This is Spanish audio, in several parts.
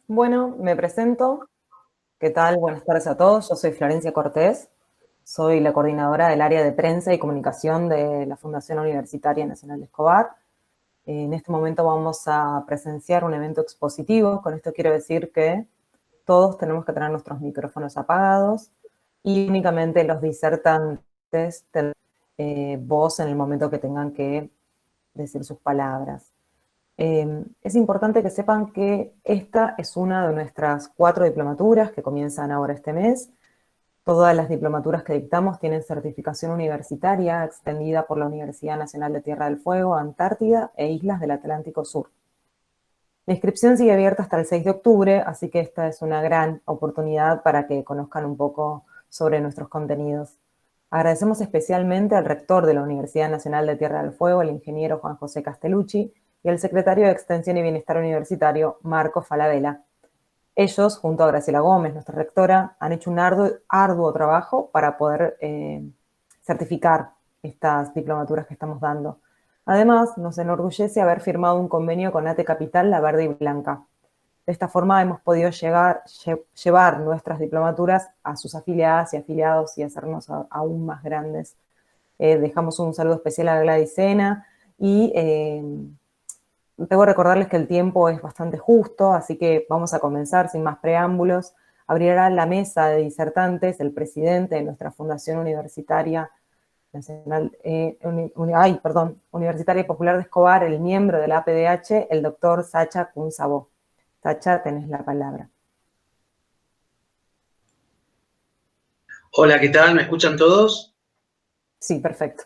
Bueno, me presento. ¿Qué tal? Buenas tardes a todos. Yo soy Florencia Cortés. Soy la coordinadora del área de prensa y comunicación de la Fundación Universitaria Nacional de Escobar. En este momento vamos a presenciar un evento expositivo. Con esto quiero decir que todos tenemos que tener nuestros micrófonos apagados y únicamente los disertantes tendrán voz en el momento que tengan que decir sus palabras. Es importante que sepan que esta es una de nuestras 4 diplomaturas que comienzan ahora este mes. Todas las diplomaturas que dictamos tienen certificación universitaria extendida por la Universidad Nacional de Tierra del Fuego, Antártida e Islas del Atlántico Sur. La inscripción sigue abierta hasta el 6 de octubre, así que esta es una gran oportunidad para que conozcan un poco sobre nuestros contenidos. Agradecemos especialmente al rector de la Universidad Nacional de Tierra del Fuego, el ingeniero Juan José Castellucci, y al secretario de Extensión y Bienestar Universitario, Marco Falabella. Ellos, junto a Graciela Gómez, nuestra rectora, han hecho un arduo trabajo para poder certificar estas diplomaturas que estamos dando. Además, nos enorgullece haber firmado un convenio con ATE Capital, La Verde y Blanca. De esta forma hemos podido llevar nuestras diplomaturas a sus afiliadas y afiliados y hacernos aún más grandes. Dejamos un saludo especial a Gladys Sena y debo recordarles que el tiempo es bastante justo, así que vamos a comenzar sin más preámbulos. Abrirá la mesa de disertantes el presidente de nuestra Fundación Universitaria Nacional, Universitaria Popular de Escobar, el miembro de la APDH, el doctor Sacha Kunzabó. Sacha, tenés la palabra. Hola, ¿qué tal? ¿Me escuchan todos? Sí, perfecto.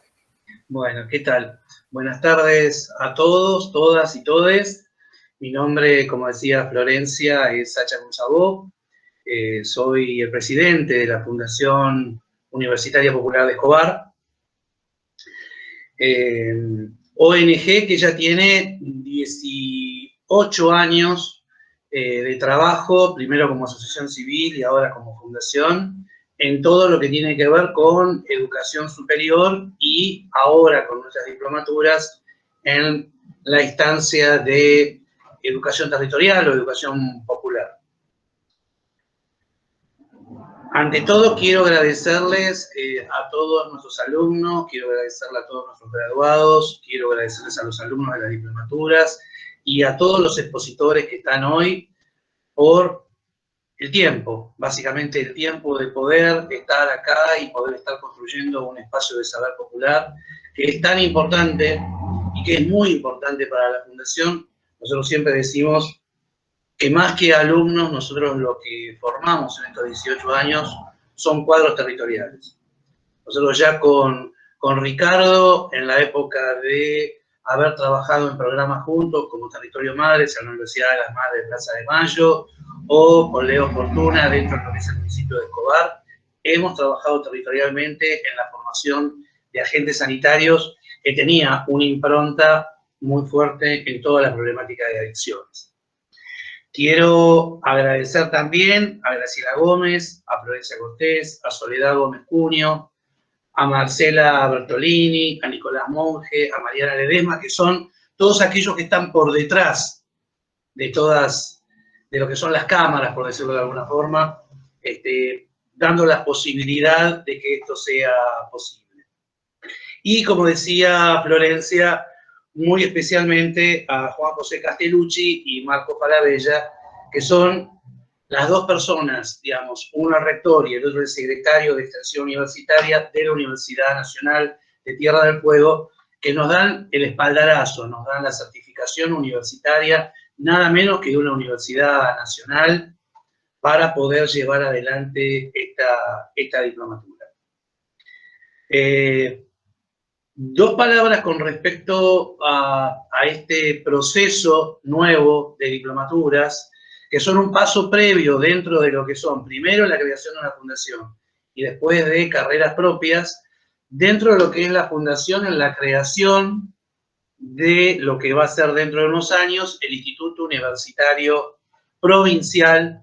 Bueno, ¿qué tal? Buenas tardes a todos, todas y todes. Mi nombre, como decía Florencia, es Sacha Kunzabó. Soy el presidente de la Fundación Universitaria Popular de Escobar. ONG que ya tiene 18 años de trabajo, primero como asociación civil y ahora como fundación, en todo lo que tiene que ver con educación superior y ahora con nuestras diplomaturas en la instancia de educación territorial o educación popular. Ante todo, quiero agradecerles a todos nuestros alumnos, quiero agradecerle a todos nuestros graduados, quiero agradecerles a los alumnos de las diplomaturas y a todos los expositores que están hoy por el tiempo, básicamente el tiempo de poder estar acá y poder estar construyendo un espacio de saber popular que es tan importante y que es muy importante para la Fundación. Nosotros siempre decimos que más que alumnos, nosotros lo que formamos en estos 18 años son cuadros territoriales. Nosotros ya con Ricardo, en la época de haber trabajado en programas juntos como Territorio Madres en la Universidad de las Madres de Plaza de Mayo, o con Leo Fortuna dentro de lo que es el municipio de Escobar, hemos trabajado territorialmente en la formación de agentes sanitarios que tenía una impronta muy fuerte en toda la problemática de adicciones. Quiero agradecer también a Graciela Gómez, a Florencia Cortés, a Soledad Gómez Cunio, a Marcela Bertolini, a Nicolás Monge, a Mariana Ledesma, que son todos aquellos que están por detrás de de lo que son las cámaras, por decirlo de alguna forma, dando la posibilidad de que esto sea posible. Y como decía Florencia, muy especialmente a Juan José Castellucci y Marco Falabella, que son las dos personas, digamos, uno el rector y el otro el secretario de Extensión Universitaria de la Universidad Nacional de Tierra del Fuego, que nos dan el espaldarazo, nos dan la certificación universitaria, nada menos que de una universidad nacional, para poder llevar adelante esta diplomatura. Dos palabras con respecto a este proceso nuevo de diplomaturas, que son un paso previo dentro de lo que son, primero, la creación de una fundación y después de carreras propias, dentro de lo que es la fundación en la creación de lo que va a ser dentro de unos años el Instituto Universitario Provincial,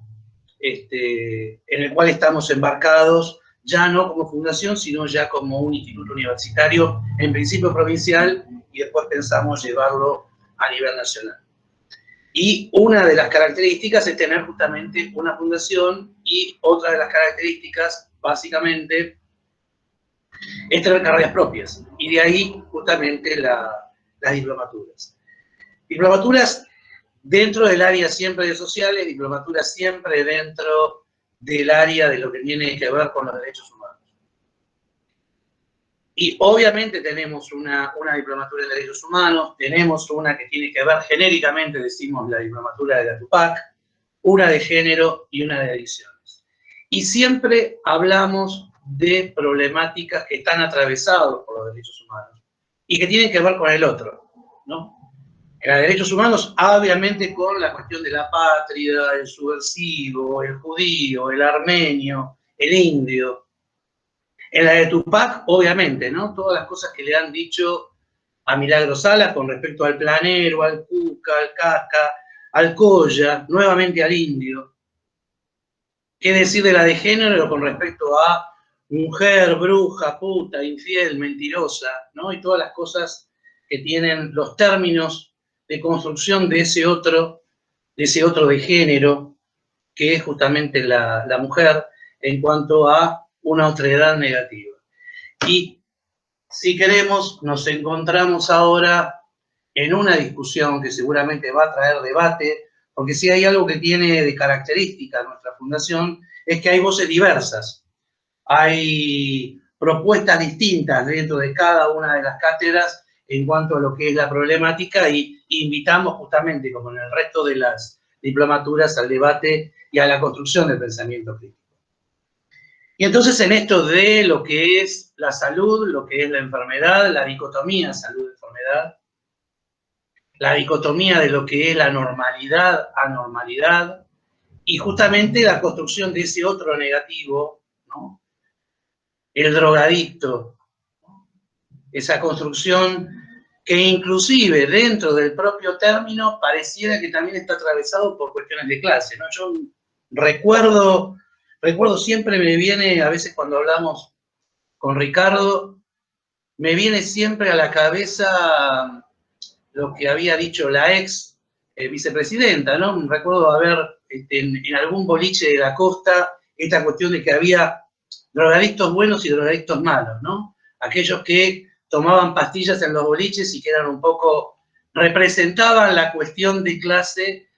en el cual estamos embarcados, ya no como fundación, sino ya como un instituto universitario, en principio provincial, y después pensamos llevarlo a nivel nacional. Y una de las características es tener justamente una fundación, y otra de las características, básicamente, es tener carreras propias. Y de ahí justamente las diplomaturas. Diplomaturas dentro del área siempre de sociales, diplomaturas siempre dentro del área de lo que tiene que ver con los derechos humanos. Y obviamente tenemos una diplomatura en derechos humanos, tenemos una que tiene que ver, genéricamente decimos la diplomatura de la TUPAC, una de género y una de adicciones. Y siempre hablamos de problemáticas que están atravesadas por los derechos humanos y que tienen que ver con el otro, ¿no? En los derechos humanos, obviamente, con la cuestión de la patria, el subversivo, el judío, el armenio, el indio. En la de Tupac, obviamente, ¿no? Todas las cosas que le han dicho a Milagro Sala con respecto al planero, al cuca, al caca, al colla, nuevamente al indio. ¿Qué decir de la de género con respecto a mujer, bruja, puta, infiel, mentirosa, ¿no? Y todas las cosas que tienen los términos de construcción de ese otro de género, que es justamente la mujer, en cuanto a una otredad negativa. Y si queremos, nos encontramos ahora en una discusión que seguramente va a traer debate, porque si hay algo que tiene de característica nuestra fundación, es que hay voces diversas. Hay propuestas distintas dentro de cada una de las cátedras en cuanto a lo que es la problemática, y invitamos justamente, como en el resto de las diplomaturas, al debate y a la construcción del pensamiento crítico. Y entonces, en esto de lo que es la salud, lo que es la enfermedad, la dicotomía salud-enfermedad, la dicotomía de lo que es la normalidad, anormalidad, y justamente la construcción de ese otro negativo, ¿no? El drogadicto, ¿no? Esa construcción que inclusive dentro del propio término pareciera que también está atravesado por cuestiones de clase, ¿no? Yo recuerdo siempre, me viene, a veces cuando hablamos con Ricardo, me viene siempre a la cabeza lo que había dicho la ex vicepresidenta, ¿no? Recuerdo haber en algún boliche de la costa esta cuestión de que había drogadictos buenos y drogadictos malos, ¿no? Aquellos que tomaban pastillas en los boliches y que eran un poco, representaban la cuestión de clase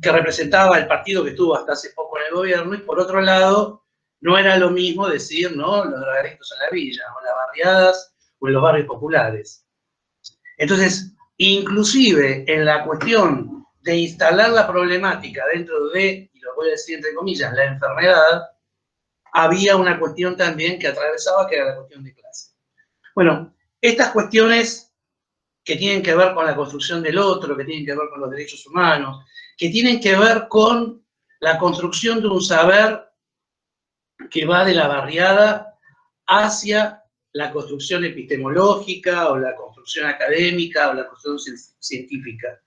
que representaba el partido que estuvo hasta hace poco en el gobierno, y por otro lado, no era lo mismo decir, ¿no?, los drogadictos en la villa, o en las barriadas, o en los barrios populares. Entonces, inclusive en la cuestión de instalar la problemática dentro de, y lo voy a decir entre comillas, la enfermedad, había una cuestión también que atravesaba, que era la cuestión de clase. Bueno, estas cuestiones que tienen que ver con la construcción del otro, que tienen que ver con los derechos humanos, que tienen que ver con la construcción de un saber que va de la barriada hacia la construcción epistemológica, o la construcción académica, o la construcción científica.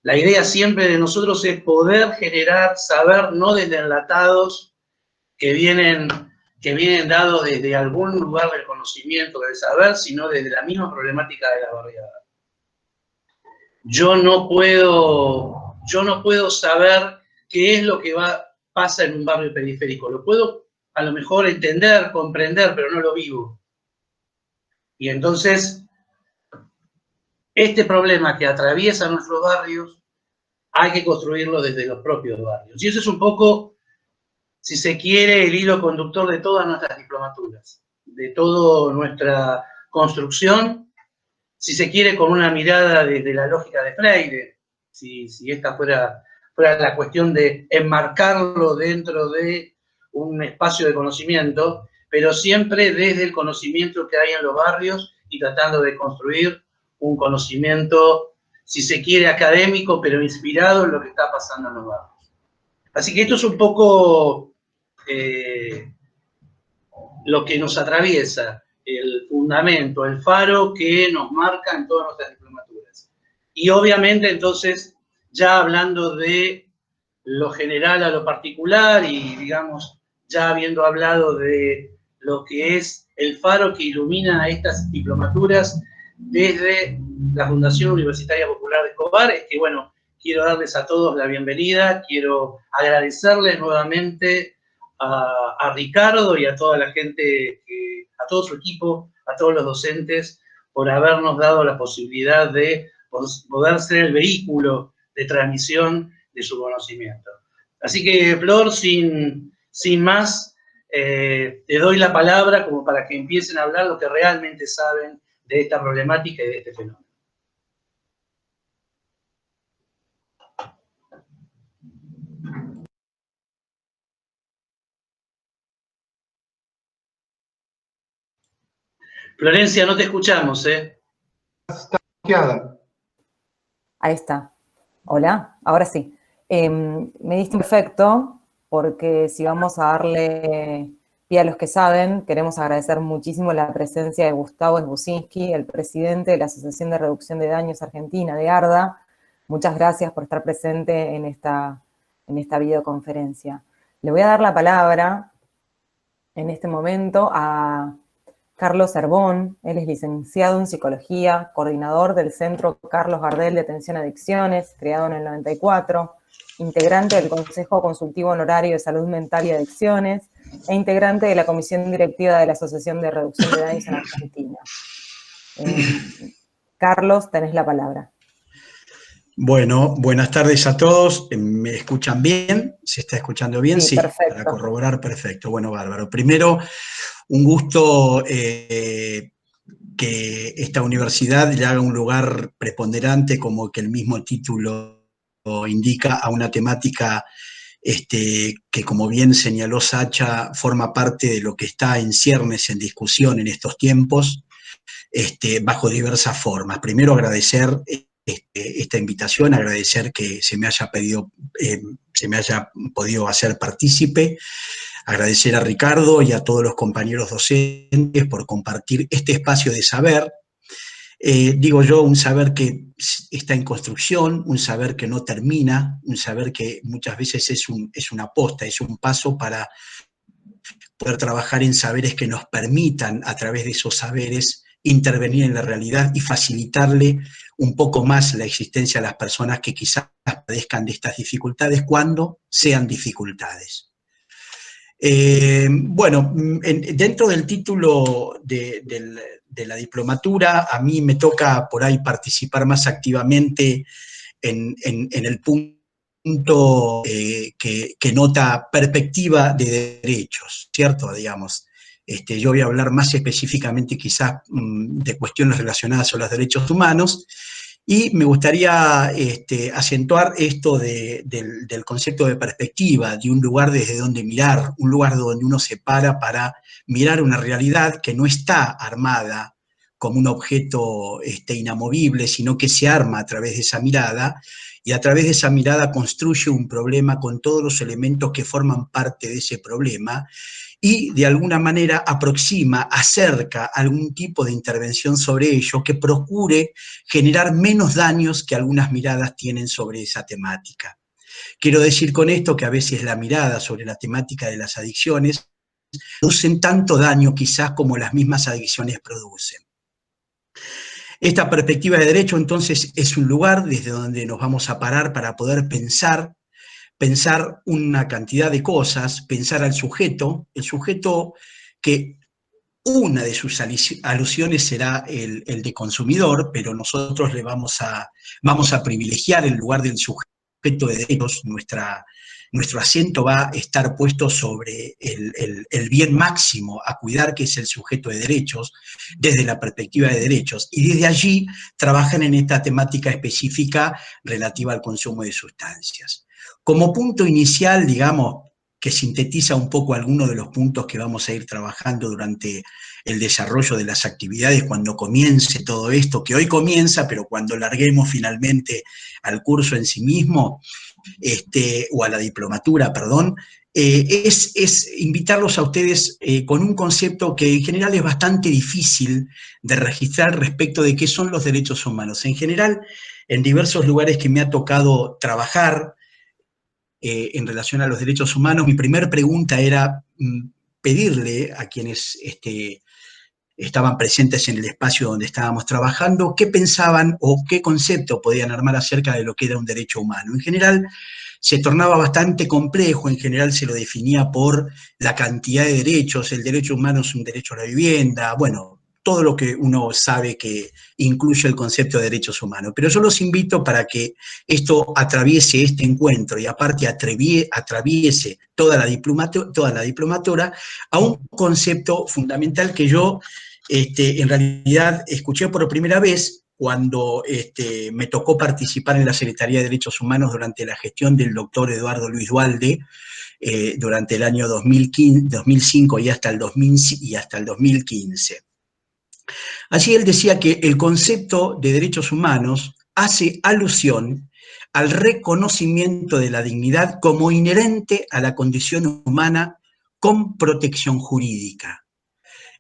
La idea siempre de nosotros es poder generar saber no desde enlatados que vienen dados desde algún lugar del conocimiento, del saber, sino desde la misma problemática de la barriada. Yo no puedo saber qué es lo que pasa en un barrio periférico. Lo puedo a lo mejor entender, comprender, pero no lo vivo. Y entonces, este problema que atraviesa nuestros barrios, hay que construirlo desde los propios barrios. Y eso es un poco, si se quiere, el hilo conductor de todas nuestras diplomaturas, de toda nuestra construcción, si se quiere, con una mirada desde la lógica de Freire, si esta fuera la cuestión de enmarcarlo dentro de un espacio de conocimiento, pero siempre desde el conocimiento que hay en los barrios y tratando de construir un conocimiento, si se quiere, académico, pero inspirado en lo que está pasando en los barrios. Así que esto es un poco lo que nos atraviesa, el fundamento, el faro que nos marca en todas nuestras diplomaturas. Y obviamente, entonces, ya hablando de lo general a lo particular, y digamos, ya habiendo hablado de lo que es el faro que ilumina estas diplomaturas desde la Fundación Universitaria Popular de Escobar, es que, bueno, quiero darles a todos la bienvenida, quiero agradecerles nuevamente a Ricardo y a toda la gente, a todo su equipo, a todos los docentes, por habernos dado la posibilidad de poder ser el vehículo de transmisión de su conocimiento. Así que, Flor, sin más, te doy la palabra como para que empiecen a hablar lo que realmente saben de esta problemática y de este fenómeno. Florencia, no te escuchamos, ¿eh? Está bloqueada. Ahí está. Hola, ahora sí. Me diste perfecto, porque si vamos a darle pie a los que saben, queremos agradecer muchísimo la presencia de Gustavo Esbusinski, el presidente de la Asociación de Reducción de Daños Argentina, de ARDA. Muchas gracias por estar presente en esta videoconferencia. Le voy a dar la palabra en este momento a Carlos Cervón. Él es licenciado en Psicología, coordinador del Centro Carlos Gardel de Atención a Adicciones, creado en el 94, integrante del Consejo Consultivo Honorario de Salud Mental y Adicciones, e integrante de la Comisión Directiva de la Asociación de Reducción de Daños en Argentina. Carlos, tenés la palabra. Bueno, buenas tardes a todos. ¿Me escuchan bien? ¿Se está escuchando bien? Sí, perfecto. Para corroborar, perfecto. Bueno, bárbaro. Primero, un gusto que esta universidad le haga un lugar preponderante, como que el mismo título indica, a una temática que, como bien señaló Sacha, forma parte de lo que está en ciernes, en discusión en estos tiempos, bajo diversas formas. Primero, agradecer esta invitación, agradecer que se me haya podido hacer partícipe, agradecer a Ricardo y a todos los compañeros docentes por compartir este espacio de saber. Digo yo, un saber que está en construcción, un saber que no termina, un saber que muchas veces es una posta, es un paso para poder trabajar en saberes que nos permitan, a través de esos saberes, intervenir en la realidad y facilitarle un poco más la existencia a las personas que quizás padezcan de estas dificultades, cuando sean dificultades. Bueno, dentro del título de la diplomatura, a mí me toca por ahí participar más activamente en el punto que nota perspectiva de derechos, ¿cierto? Digamos, yo voy a hablar más específicamente quizás de cuestiones relacionadas con los derechos humanos, y me gustaría acentuar esto del concepto de perspectiva, de un lugar desde donde mirar, un lugar donde uno se para mirar una realidad que no está armada como un objeto inamovible, sino que se arma a través de esa mirada, y a través de esa mirada construye un problema con todos los elementos que forman parte de ese problema, y de alguna manera aproxima, acerca algún tipo de intervención sobre ello que procure generar menos daños que algunas miradas tienen sobre esa temática. Quiero decir con esto que a veces la mirada sobre la temática de las adicciones producen tanto daño quizás como las mismas adicciones producen. Esta perspectiva de derecho, entonces, es un lugar desde donde nos vamos a parar para poder pensar una cantidad de cosas, pensar al sujeto, el sujeto que una de sus alusiones será el de consumidor, pero nosotros le vamos a privilegiar el lugar del sujeto de derechos. Nuestro acento va a estar puesto sobre el bien máximo a cuidar, que es el sujeto de derechos, desde la perspectiva de derechos, y desde allí trabajan en esta temática específica relativa al consumo de sustancias. Como punto inicial, digamos, que sintetiza un poco algunos de los puntos que vamos a ir trabajando durante el desarrollo de las actividades cuando comience todo esto, que hoy comienza, pero cuando larguemos finalmente al curso en sí mismo, o a la diplomatura, perdón, es invitarlos a ustedes con un concepto que en general es bastante difícil de registrar respecto de qué son los derechos humanos. En general, en diversos lugares que me ha tocado trabajar en relación a los derechos humanos, mi primera pregunta era pedirle a quienes estaban presentes en el espacio donde estábamos trabajando, qué pensaban o qué concepto podían armar acerca de lo que era un derecho humano. En general, se tornaba bastante complejo, en general se lo definía por la cantidad de derechos, el derecho humano es un derecho a la vivienda, bueno, todo lo que uno sabe que incluye el concepto de derechos humanos. Pero yo los invito para que esto atraviese este encuentro y aparte atraviese toda la diplomatura a un concepto fundamental que yo en realidad escuché por primera vez cuando me tocó participar en la Secretaría de Derechos Humanos durante la gestión del doctor Eduardo Luis Duhalde, durante el año 2005 y hasta el 2015. Allí él decía que el concepto de derechos humanos hace alusión al reconocimiento de la dignidad como inherente a la condición humana con protección jurídica.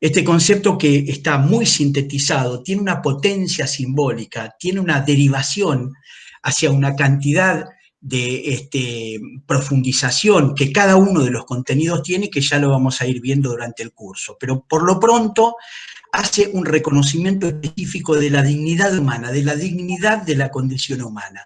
Este concepto, que está muy sintetizado, tiene una potencia simbólica, tiene una derivación hacia una cantidad de profundización que cada uno de los contenidos tiene, que ya lo vamos a ir viendo durante el curso. Pero por lo pronto hace un reconocimiento específico de la dignidad humana, de la dignidad de la condición humana.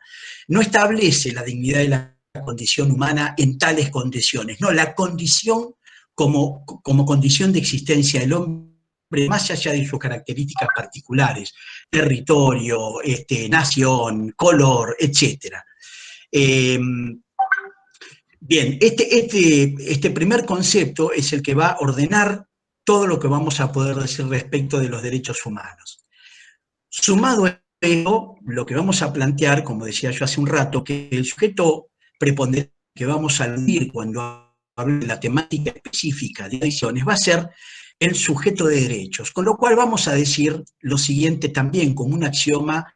No establece la dignidad de la condición humana en tales condiciones, no, la condición como condición de existencia del hombre, más allá de sus características particulares, territorio, nación, color, etc. Bien, este primer concepto es el que va a ordenar todo lo que vamos a poder decir respecto de los derechos humanos. Sumado a ello, lo que vamos a plantear, como decía yo hace un rato, que el sujeto preponderante que vamos a aludir cuando hable de la temática específica de adicciones va a ser el sujeto de derechos, con lo cual vamos a decir lo siguiente también como un axioma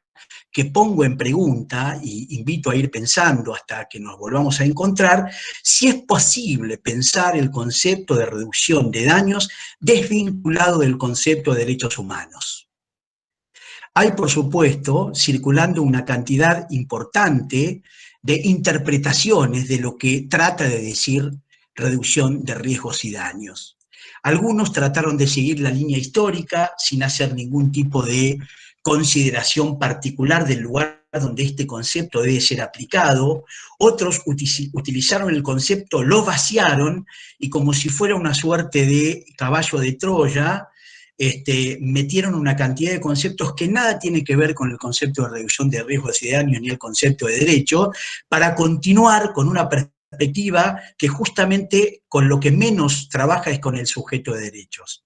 que pongo en pregunta y invito a ir pensando hasta que nos volvamos a encontrar, si es posible pensar el concepto de reducción de daños desvinculado del concepto de derechos humanos. Hay, por supuesto, circulando una cantidad importante de interpretaciones de lo que trata de decir reducción de riesgos y daños. Algunos trataron de seguir la línea histórica sin hacer ningún tipo de consideración particular del lugar donde este concepto debe ser aplicado. Otros utilizaron el concepto, lo vaciaron y como si fuera una suerte de caballo de Troya, metieron una cantidad de conceptos que nada tiene que ver con el concepto de reducción de riesgos y daños ni el concepto de derecho, para continuar con una perspectiva que justamente con lo que menos trabaja es con el sujeto de derechos.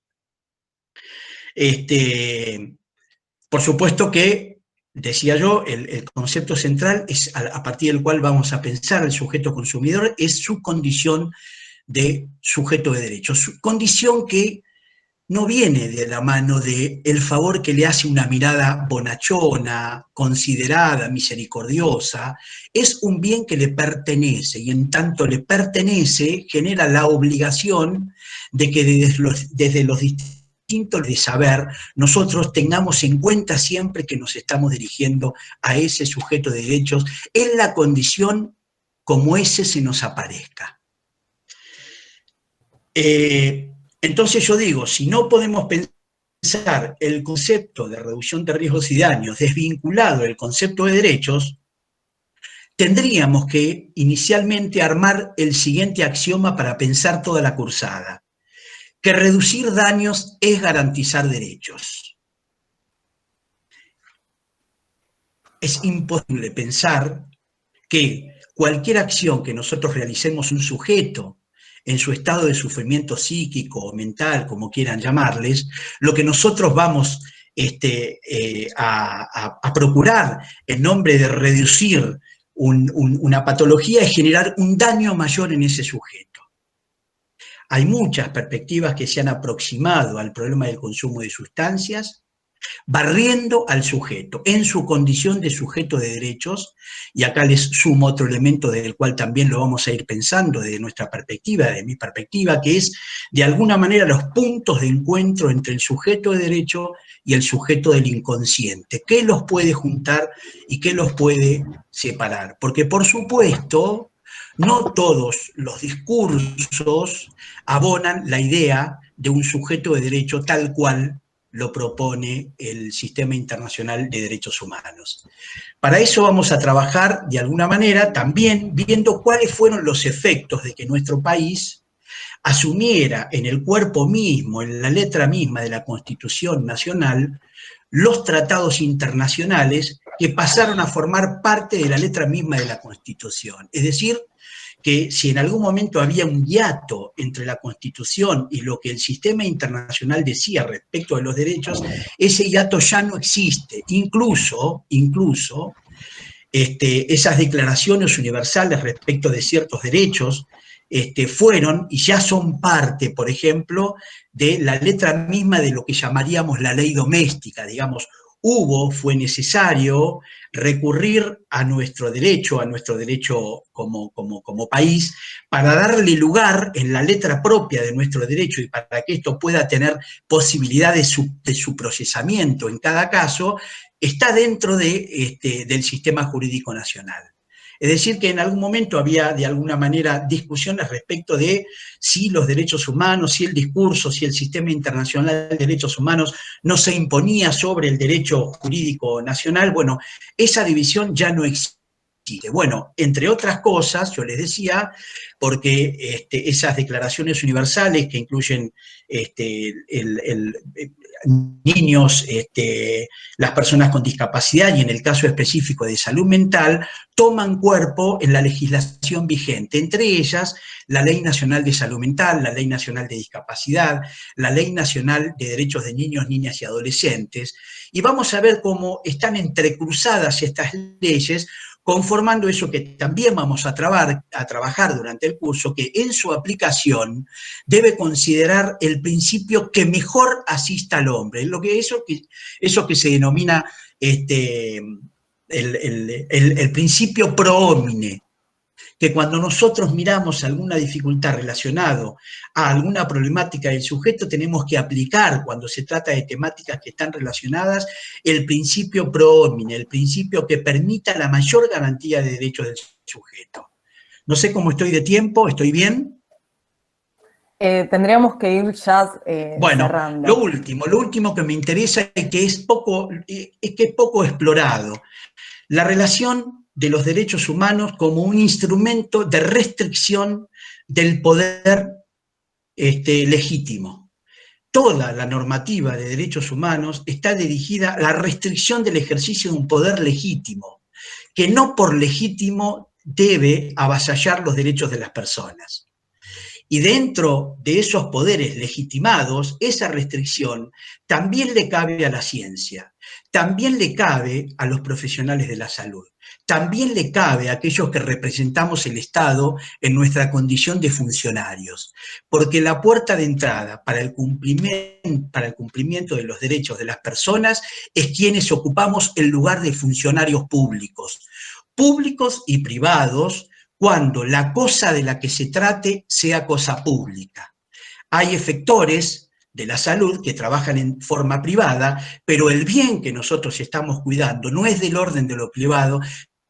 Por supuesto que, decía yo, el concepto central es a partir del cual vamos a pensar el sujeto consumidor, es su condición de sujeto de derechos, su condición que no viene de la mano del favor que le hace una mirada bonachona, considerada, misericordiosa. Es un bien que le pertenece y en tanto le pertenece genera la obligación de que desde los distintos de saber nosotros tengamos en cuenta siempre que nos estamos dirigiendo a ese sujeto de derechos en la condición como ese se nos aparezca. Entonces yo digo, si no podemos pensar el concepto de reducción de riesgos y daños desvinculado del concepto de derechos, tendríamos que inicialmente armar el siguiente axioma para pensar toda la cursada, que reducir daños es garantizar derechos. Es imposible pensar que cualquier acción que nosotros realicemos un sujeto en su estado de sufrimiento psíquico o mental, como quieran llamarles, lo que nosotros vamos a procurar en nombre de reducir una patología es generar un daño mayor en ese sujeto. Hay muchas perspectivas que se han aproximado al problema del consumo de sustancias, barriendo al sujeto en su condición de sujeto de derechos, y acá les sumo otro elemento del cual también lo vamos a ir pensando desde nuestra perspectiva, de mi perspectiva, que es de alguna manera los puntos de encuentro entre el sujeto de derecho y el sujeto del inconsciente. ¿Qué los puede juntar y qué los puede separar? Porque por supuesto, no todos los discursos abonan la idea de un sujeto de derecho tal cual lo propone el Sistema Internacional de Derechos Humanos. Para eso vamos a trabajar de alguna manera también viendo cuáles fueron los efectos de que nuestro país asumiera en el cuerpo mismo, en la letra misma de la Constitución Nacional, los tratados internacionales que pasaron a formar parte de la letra misma de la Constitución. Es decir, que si en algún momento había un hiato entre la Constitución y lo que el sistema internacional decía respecto de los derechos, ese hiato ya no existe. Incluso esas declaraciones universales respecto de ciertos derechos fueron y ya son parte, por ejemplo, de la letra misma de lo que llamaríamos la ley doméstica, digamos. Fue necesario recurrir a nuestro derecho como país, para darle lugar en la letra propia de nuestro derecho y para que esto pueda tener posibilidad de su procesamiento en cada caso, está dentro del sistema jurídico nacional. Es decir, que en algún momento había de alguna manera discusiones respecto de si los derechos humanos, si el discurso, si el sistema internacional de derechos humanos no se imponía sobre el derecho jurídico nacional. Bueno, esa división ya no existe. Bueno, entre otras cosas, yo les decía, porque esas declaraciones universales que incluyen niños, las personas con discapacidad y en el caso específico de salud mental, toman cuerpo en la legislación vigente, entre ellas la Ley Nacional de Salud Mental, la Ley Nacional de Discapacidad, la Ley Nacional de Derechos de Niños, Niñas y Adolescentes, y vamos a ver cómo están entrecruzadas estas leyes, conformando eso que también vamos a trabajar durante el curso, que en su aplicación debe considerar el principio que mejor asista al hombre, eso que se denomina el principio pro homine, que cuando nosotros miramos alguna dificultad relacionada a alguna problemática del sujeto, tenemos que aplicar, cuando se trata de temáticas que están relacionadas, el principio pro homine, el principio que permita la mayor garantía de derechos del sujeto. No sé cómo estoy de tiempo, ¿estoy bien? Tendríamos que ir ya cerrando. Lo último que me interesa y que es poco explorado, la relación de los derechos humanos como un instrumento de restricción del poder legítimo. Toda la normativa de derechos humanos está dirigida a la restricción del ejercicio de un poder legítimo, que no por legítimo debe avasallar los derechos de las personas. Y dentro de esos poderes legitimados, esa restricción también le cabe a la ciencia, también le cabe a los profesionales de la salud, también le cabe a aquellos que representamos el Estado en nuestra condición de funcionarios, porque la puerta de entrada para el cumplimiento de los derechos de las personas es quienes ocupamos el lugar de funcionarios públicos y privados, cuando la cosa de la que se trate sea cosa pública. Hay efectores de la salud que trabajan en forma privada, pero el bien que nosotros estamos cuidando no es del orden de lo privado,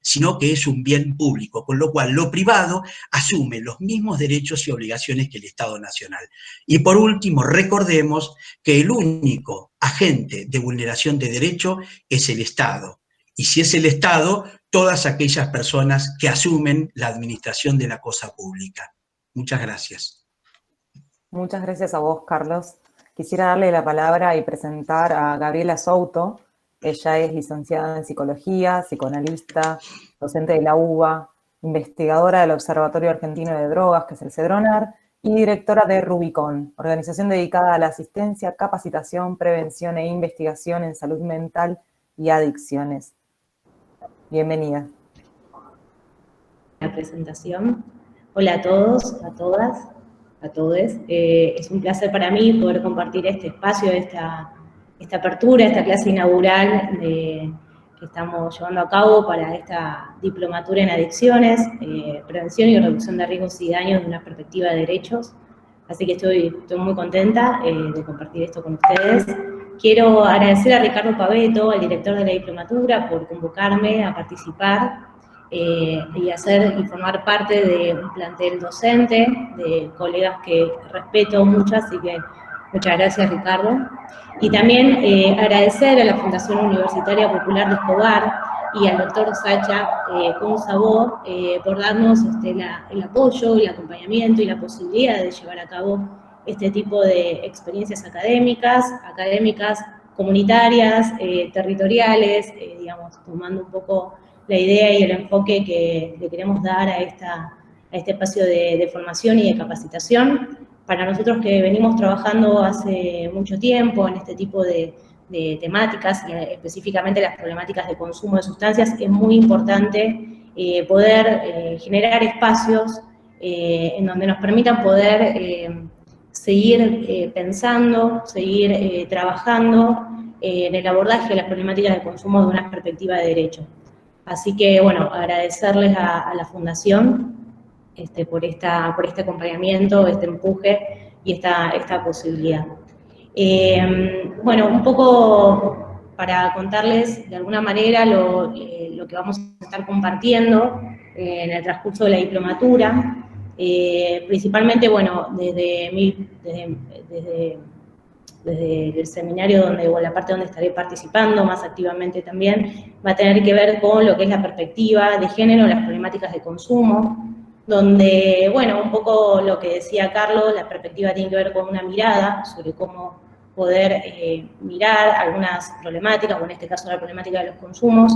sino que es un bien público, con lo cual lo privado asume los mismos derechos y obligaciones que el Estado Nacional. Y por último, recordemos que el único agente de vulneración de derecho es el Estado. Y si es el Estado, todas aquellas personas que asumen la administración de la cosa pública. Muchas gracias. Muchas gracias a vos, Carlos. Quisiera darle la palabra y presentar a Gabriela Souto. Ella es licenciada en Psicología, psicoanalista, docente de la UBA, investigadora del Observatorio Argentino de Drogas, que es el CEDRONAR, y directora de Rubicon, organización dedicada a la asistencia, capacitación, prevención e investigación en salud mental y adicciones. Bienvenida. La presentación. Hola a todos, a todas, a todes. Es un placer para mí poder compartir este espacio, esta apertura, esta clase inaugural que estamos llevando a cabo para esta diplomatura en adicciones, prevención y reducción de riesgos y daños de una perspectiva de derechos. Así que estoy muy contenta de compartir esto con ustedes. Quiero agradecer a Ricardo Paveto, el director de la diplomatura, por convocarme a participar y formar parte de un plantel docente, de colegas que respeto mucho, así que Muchas gracias, Ricardo. Y también agradecer a la Fundación Universitaria Popular de Escobar y al doctor Sacha Consabó por darnos el apoyo, el acompañamiento y la posibilidad de llevar a cabo este tipo de experiencias académicas, comunitarias, territoriales, digamos, tomando un poco la idea y el enfoque que le queremos dar a este espacio de formación y de capacitación. Para nosotros que venimos trabajando hace mucho tiempo en este tipo de temáticas, y específicamente las problemáticas de consumo de sustancias, es muy importante poder generar espacios en donde nos permitan poder seguir pensando, seguir trabajando en el abordaje de las problemáticas de consumo de una perspectiva de derecho. Así que, bueno, agradecerles a la Fundación por este acompañamiento, este empuje y esta posibilidad. Bueno, un poco para contarles de alguna manera lo que vamos a estar compartiendo en el transcurso de la diplomatura. Principalmente, bueno, desde el seminario o la parte donde estaré participando más activamente también, va a tener que ver con lo que es la perspectiva de género, las problemáticas de consumo, donde, bueno, un poco lo que decía Carlos, la perspectiva tiene que ver con una mirada sobre cómo poder mirar algunas problemáticas, o en este caso la problemática de los consumos,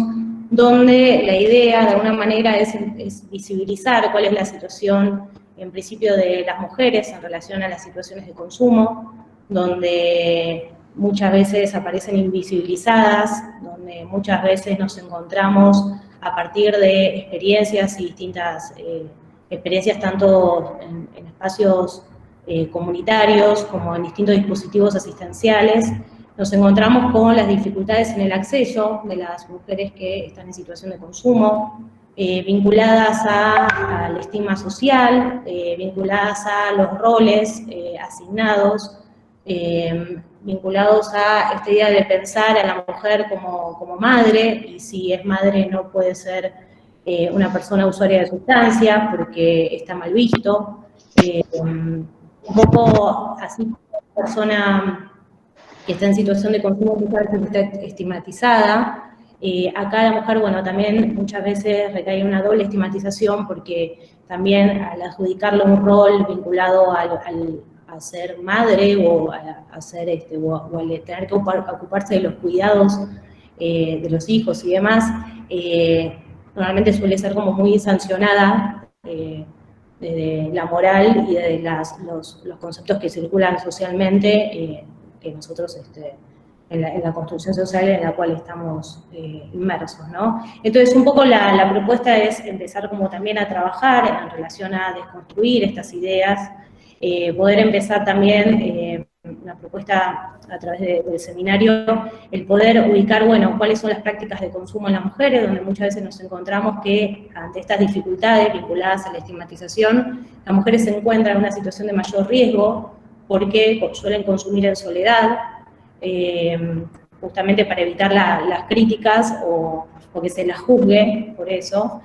donde la idea de alguna manera es visibilizar cuál es la situación en principio de las mujeres en relación a las situaciones de consumo, donde muchas veces aparecen invisibilizadas, donde muchas veces nos encontramos a partir de experiencias y distintas experiencias tanto en espacios comunitarios como en distintos dispositivos asistenciales, nos encontramos con las dificultades en el acceso de las mujeres que están en situación de consumo, vinculadas al estigma social, vinculadas a los roles asignados, vinculados a esta idea de pensar a la mujer como madre, y si es madre no puede ser una persona usuaria de sustancias porque está mal visto. Un poco así, una persona que está en situación de consumo muchas veces está estigmatizada. Acá la mujer, bueno, también muchas veces recae una doble estigmatización porque también al adjudicarle un rol vinculado a ser madre o a ser o al tener que ocuparse de los cuidados de los hijos y demás, normalmente suele ser como muy sancionada de la moral y de los conceptos que circulan socialmente, que nosotros en la construcción social en la cual estamos inmersos, ¿no? Entonces, un poco la propuesta es empezar como también a trabajar en relación a desconstruir estas ideas, poder empezar también una propuesta a través del seminario, el poder ubicar, bueno, cuáles son las prácticas de consumo en las mujeres, donde muchas veces nos encontramos que ante estas dificultades vinculadas a la estigmatización, las mujeres se encuentran en una situación de mayor riesgo porque suelen consumir en soledad, justamente para evitar las críticas o que se las juzgue por eso.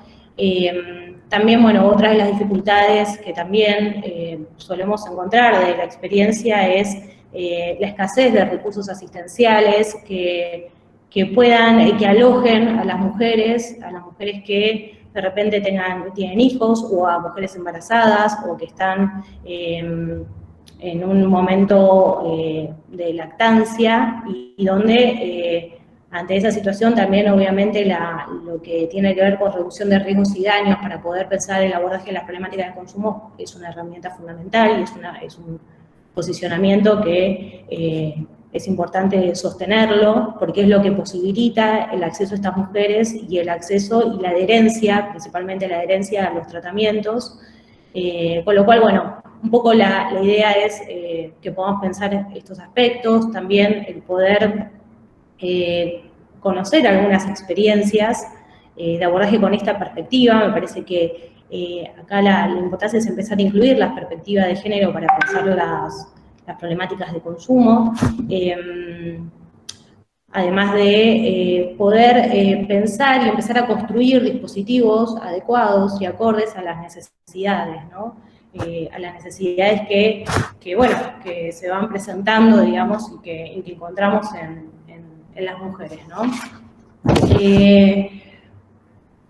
También, bueno, otra de las dificultades que también solemos encontrar de la experiencia es la escasez de recursos asistenciales que alojen a las mujeres que de repente tienen hijos, o a mujeres embarazadas, o que están en un momento de lactancia, y donde ante esa situación también obviamente lo que tiene que ver con reducción de riesgos y daños para poder pensar el abordaje de las problemáticas de consumo es una herramienta fundamental y es un posicionamiento que es importante sostenerlo, porque es lo que posibilita el acceso a estas mujeres y el acceso y la adherencia, principalmente la adherencia a los tratamientos, con lo cual, bueno, un poco la idea es que podamos pensar en estos aspectos, también el poder conocer algunas experiencias de abordaje con esta perspectiva. Me parece que acá la importancia es empezar a incluir las perspectivas de género para pensar las problemáticas de consumo, además de poder pensar y empezar a construir dispositivos adecuados y acordes a las necesidades, ¿no? a las necesidades que se van presentando, digamos, y que encontramos en las mujeres, ¿no?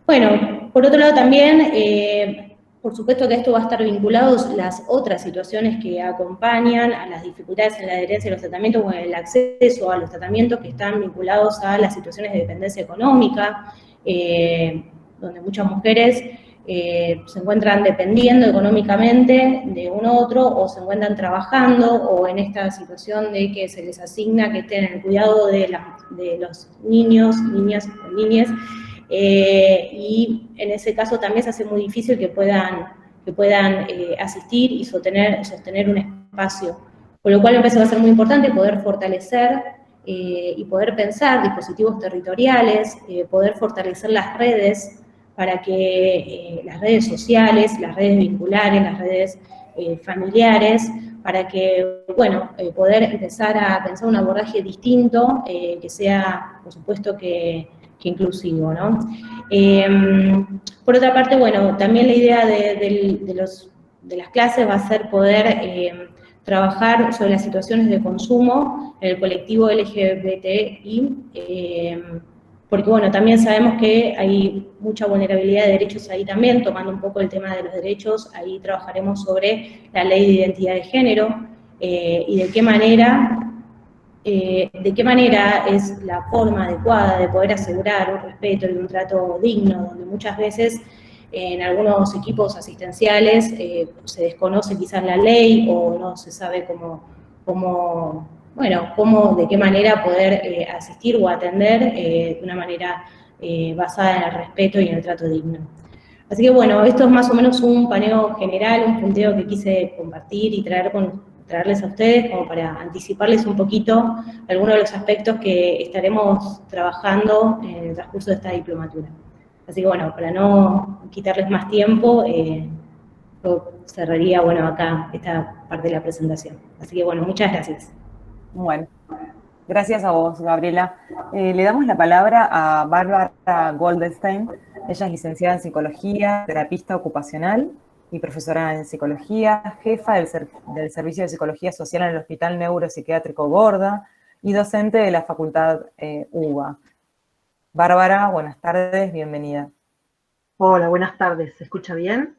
Bueno, por otro lado también, por supuesto que esto va a estar vinculado a las otras situaciones que acompañan a las dificultades en la adherencia a los tratamientos o en el acceso a los tratamientos que están vinculados a las situaciones de dependencia económica, donde muchas mujeres se encuentran dependiendo económicamente de un otro o se encuentran trabajando o en esta situación de que se les asigna que estén en el cuidado de los niños, niñas o niñas, y en ese caso también se hace muy difícil que puedan asistir y sostener un espacio. Con lo cual me parece que va a ser muy importante poder fortalecer y poder pensar dispositivos territoriales, poder fortalecer las redes para que las redes sociales, las redes vinculares, las redes familiares, para que, bueno, poder empezar a pensar un abordaje distinto, que sea, por supuesto, que inclusivo, ¿no? Por otra parte, bueno, también la idea de las clases va a ser poder trabajar sobre las situaciones de consumo en el colectivo LGBTI, porque, bueno, también sabemos que hay mucha vulnerabilidad de derechos ahí también, tomando un poco el tema de los derechos, ahí trabajaremos sobre la ley de identidad de género y de qué manera es la forma adecuada de poder asegurar un respeto y un trato digno, donde muchas veces en algunos equipos asistenciales se desconoce quizás la ley o no se sabe de qué manera poder asistir o atender de una manera basada en el respeto y en el trato digno. Así que bueno, esto es más o menos un paneo general, un punteo que quise compartir y traerles a ustedes como para anticiparles un poquito algunos de los aspectos que estaremos trabajando en el transcurso de esta diplomatura. Así que bueno, para no quitarles más tiempo, yo cerraría, bueno, acá esta parte de la presentación. Así que bueno, muchas gracias. Bueno, gracias a vos, Gabriela. Le damos la palabra a Bárbara Goldstein. Ella es licenciada en Psicología, terapista ocupacional y profesora en Psicología, jefa del Servicio de Psicología Social en el Hospital Neuropsiquiátrico Gorda y docente de la Facultad UBA. Bárbara, buenas tardes, bienvenida. Hola, buenas tardes. ¿Se escucha bien?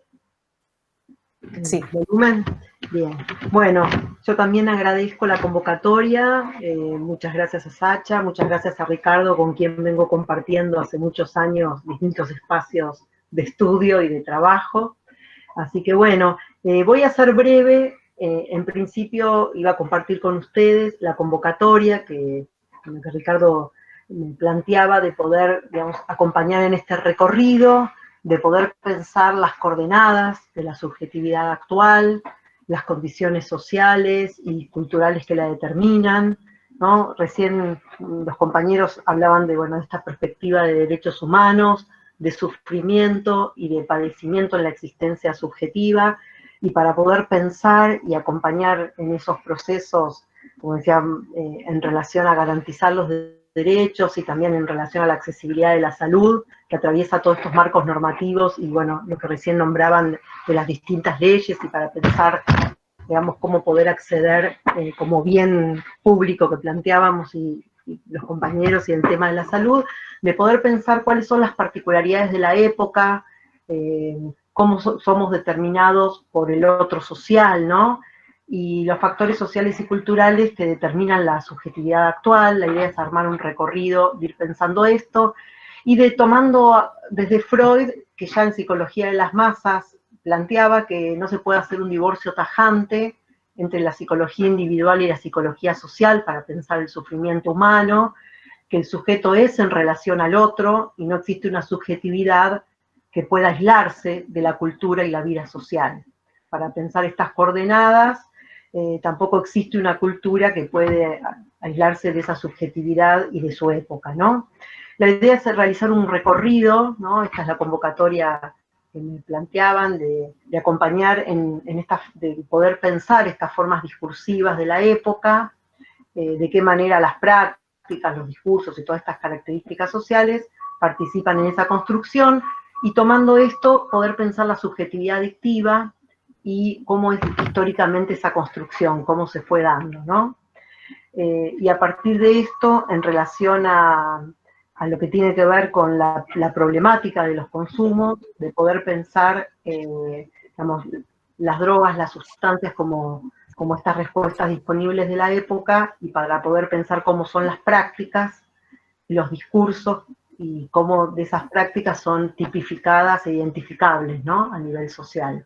Sí. ¿Volumen? Bien. Bueno, yo también agradezco la convocatoria. Muchas gracias a Sacha, muchas gracias a Ricardo, con quien vengo compartiendo hace muchos años distintos espacios de estudio y de trabajo. Así que bueno, voy a ser breve. En principio iba a compartir con ustedes la convocatoria que Ricardo me planteaba de poder, digamos, acompañar en este recorrido, de poder pensar las coordenadas de la subjetividad actual, las condiciones sociales y culturales que la determinan, ¿no? Recién los compañeros hablaban de, bueno, de esta perspectiva de derechos humanos, de sufrimiento y de padecimiento en la existencia subjetiva, y para poder pensar y acompañar en esos procesos, como decía, en relación a garantizar los derechos y también en relación a la accesibilidad de la salud, que atraviesa todos estos marcos normativos y, bueno, lo que recién nombraban de las distintas leyes, y para pensar, digamos, cómo poder acceder como bien público que planteábamos y los compañeros, y el tema de la salud, de poder pensar cuáles son las particularidades de la época, cómo somos determinados por el otro social, ¿no? Y los factores sociales y culturales que determinan la subjetividad actual. La idea es armar un recorrido, de ir pensando esto, y de tomando desde Freud, que ya en Psicología de las Masas planteaba que no se puede hacer un divorcio tajante entre la psicología individual y la psicología social para pensar el sufrimiento humano, que el sujeto es en relación al otro y no existe una subjetividad que pueda aislarse de la cultura y la vida social. Para pensar estas coordenadas, tampoco existe una cultura que puede aislarse de esa subjetividad y de su época, ¿no? La idea es realizar un recorrido, ¿no? Esta es la convocatoria que me planteaban, de acompañar de poder pensar estas formas discursivas de la época, de qué manera las prácticas, los discursos y todas estas características sociales participan en esa construcción, y tomando esto, poder pensar la subjetividad adictiva y cómo es históricamente esa construcción, cómo se fue dando, ¿no? Y a partir de esto, en relación a lo que tiene que ver con la problemática de los consumos, de poder pensar, digamos, las drogas, las sustancias como estas respuestas disponibles de la época, y para poder pensar cómo son las prácticas, los discursos, y cómo de esas prácticas son tipificadas e identificables, ¿no? A nivel social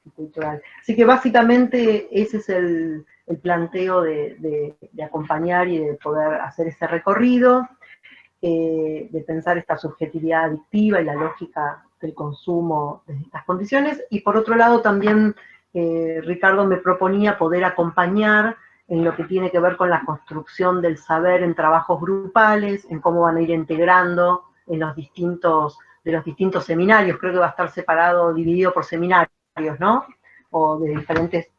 y cultural. Así que básicamente ese es el planteo de acompañar y de poder hacer ese recorrido, de pensar esta subjetividad adictiva y la lógica del consumo desde estas condiciones. Y por otro lado también Ricardo me proponía poder acompañar en lo que tiene que ver con la construcción del saber en trabajos grupales, en cómo van a ir integrando en los distintos seminarios. Creo que va a estar separado, dividido por seminarios, ¿no? O de diferentes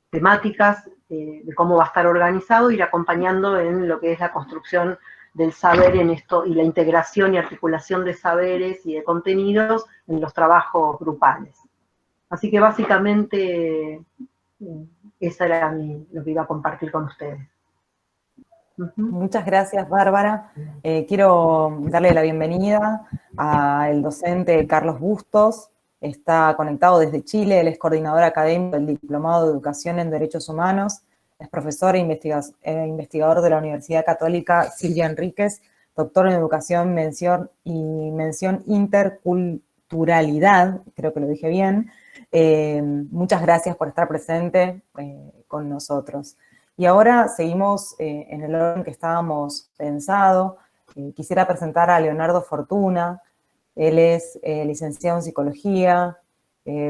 temáticas, de cómo va a estar organizado, ir acompañando en lo que es la construcción del saber en esto, y la integración y articulación de saberes y de contenidos en los trabajos grupales. Así que básicamente esa era lo que iba a compartir con ustedes. Muchas gracias, Bárbara. Quiero darle la bienvenida al docente Carlos Bustos. Está conectado desde Chile, él es coordinador académico del Diplomado de Educación en Derechos Humanos, es profesor e investigador de la Universidad Católica Silvia Enríquez, doctor en Educación mención Interculturalidad, creo que lo dije bien. Muchas gracias por estar presente con nosotros. Y ahora seguimos en el orden que estábamos pensado. Quisiera presentar a Leonardo Fortuna. Él es licenciado en Psicología,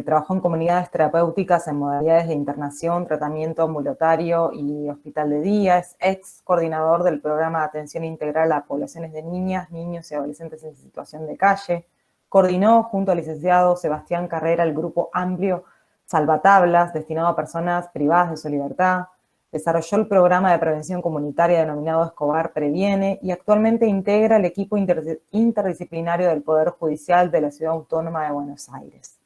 trabajó en comunidades terapéuticas en modalidades de internación, tratamiento ambulatorio y hospital de día. Es ex coordinador del programa de atención integral a poblaciones de niñas, niños y adolescentes en situación de calle. Coordinó junto al licenciado Sebastián Carrera el grupo amplio Salvatablas, destinado a personas privadas de su libertad. Desarrolló el programa de prevención comunitaria denominado Escobar Previene y actualmente integra el equipo interdisciplinario del Poder Judicial de la Ciudad Autónoma de Buenos Aires.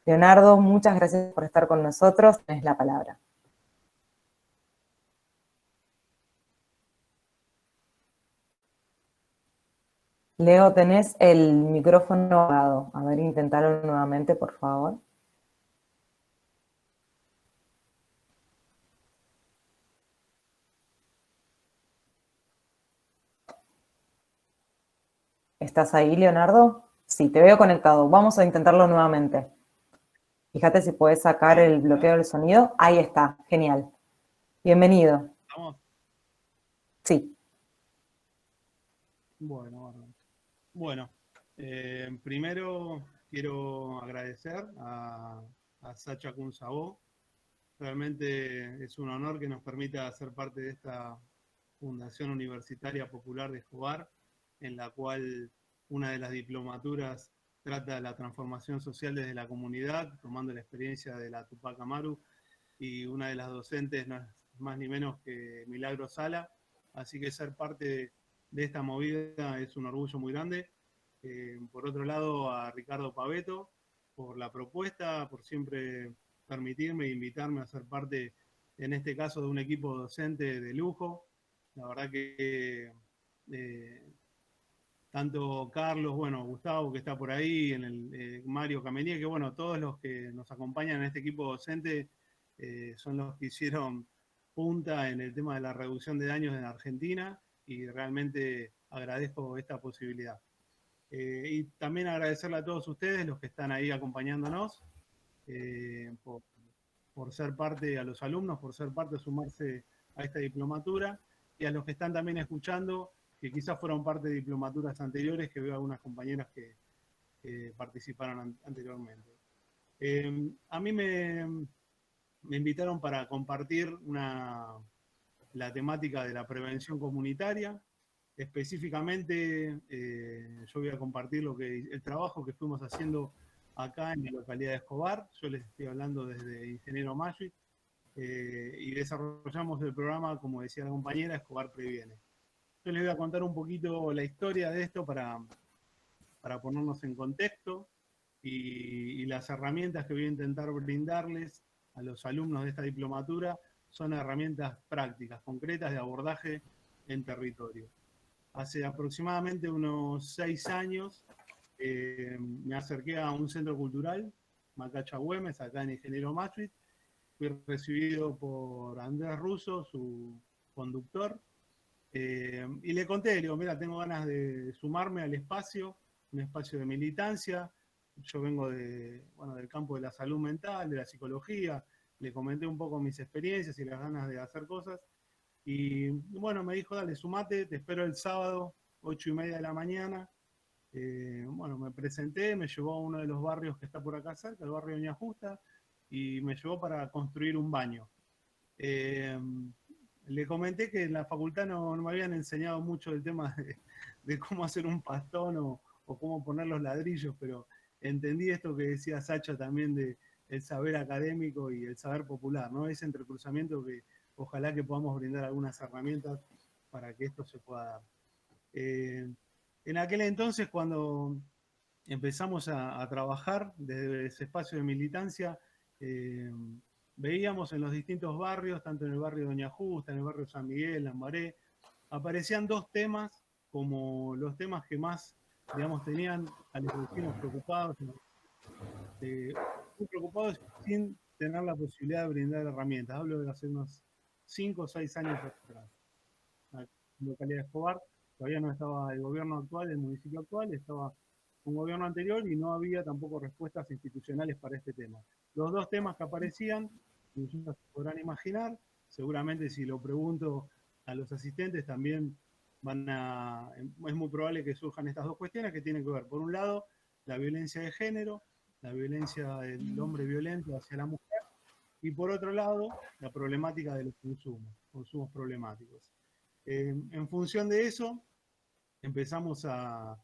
Leonardo, muchas gracias por estar con nosotros. Tenés la palabra. Leo, tenés el micrófono apagado. A ver, intentalo nuevamente, por favor. ¿Estás ahí, Leonardo? Sí, te veo conectado. Vamos a intentarlo nuevamente. Fíjate si puedes sacar el bloqueo del sonido. Ahí está, genial. Bienvenido. ¿Vamos? Sí. Bueno, primero quiero agradecer a Sacha Kunsabó. Realmente es un honor que nos permita ser parte de esta Fundación Universitaria Popular de Escobar, en la cual una de las diplomaturas trata de la transformación social desde la comunidad, tomando la experiencia de la Tupac Amaru, y una de las docentes no es más ni menos que Milagro Sala, así que ser parte de esta movida es un orgullo muy grande. Por otro lado, a Ricardo Paveto, por la propuesta, por siempre permitirme e invitarme a ser parte, en este caso, de un equipo docente de lujo. La verdad que tanto Carlos, bueno, Gustavo, que está por ahí, en el Mario Camelía, que bueno, todos los que nos acompañan en este equipo docente son los que hicieron punta en el tema de la reducción de daños en Argentina, y realmente agradezco esta posibilidad. Y también agradecerle a todos ustedes, los que están ahí acompañándonos, por ser parte, a los alumnos, por ser parte, sumarse a esta diplomatura, y a los que están también escuchando, que quizás fueron parte de diplomaturas anteriores, que veo algunas compañeras que participaron anteriormente. A mí me invitaron para compartir la temática de la prevención comunitaria. Específicamente, yo voy a compartir el trabajo que fuimos haciendo acá en la localidad de Escobar. Yo les estoy hablando desde Ingeniero Maggi, y desarrollamos el programa, como decía la compañera, Escobar Previene. Yo les voy a contar un poquito la historia de esto para ponernos en contexto, y las herramientas que voy a intentar brindarles a los alumnos de esta diplomatura son herramientas prácticas, concretas de abordaje en territorio. Hace aproximadamente unos 6 años me acerqué a un centro cultural, Macacha Güemes, acá en Ingeniero Maastricht. Fui recibido por Andrés Russo, su conductor, y le conté, le digo, mira, tengo ganas de sumarme al espacio, un espacio de militancia. Yo vengo del campo de la salud mental, de la psicología. Le comenté un poco mis experiencias y las ganas de hacer cosas. Y bueno, me dijo, dale, sumate, te espero el sábado, 8:30 de la mañana. Bueno, me presenté, me llevó a uno de los barrios que está por acá cerca, el barrio Doña Justa, y me llevó para construir un baño. Le comenté que en la facultad no me habían enseñado mucho el tema de cómo hacer un pastón o cómo poner los ladrillos, pero entendí esto que decía Sacha también de el saber académico y el saber popular, ¿no? Ese entrecruzamiento que ojalá que podamos brindar algunas herramientas para que esto se pueda dar. En aquel entonces, cuando empezamos a trabajar desde ese espacio de militancia, veíamos en los distintos barrios, tanto en el barrio Doña Justa, en el barrio San Miguel, Lambaré, aparecían 2 temas como los temas que más, digamos, tenían a los vecinos preocupados, muy preocupados sin tener la posibilidad de brindar herramientas. Hablo de hace unos 5 o 6 años atrás. La localidad de Escobar, todavía no estaba el gobierno actual, el municipio actual, estaba un gobierno anterior y no había tampoco respuestas institucionales para este tema. Los 2 temas que aparecían, ustedes se podrán imaginar, seguramente si lo pregunto a los asistentes también es muy probable que surjan estas 2 cuestiones que tienen que ver, por un lado, la violencia de género, la violencia del hombre violento hacia la mujer, y por otro lado, la problemática de los consumos problemáticos. En función de eso, empezamos a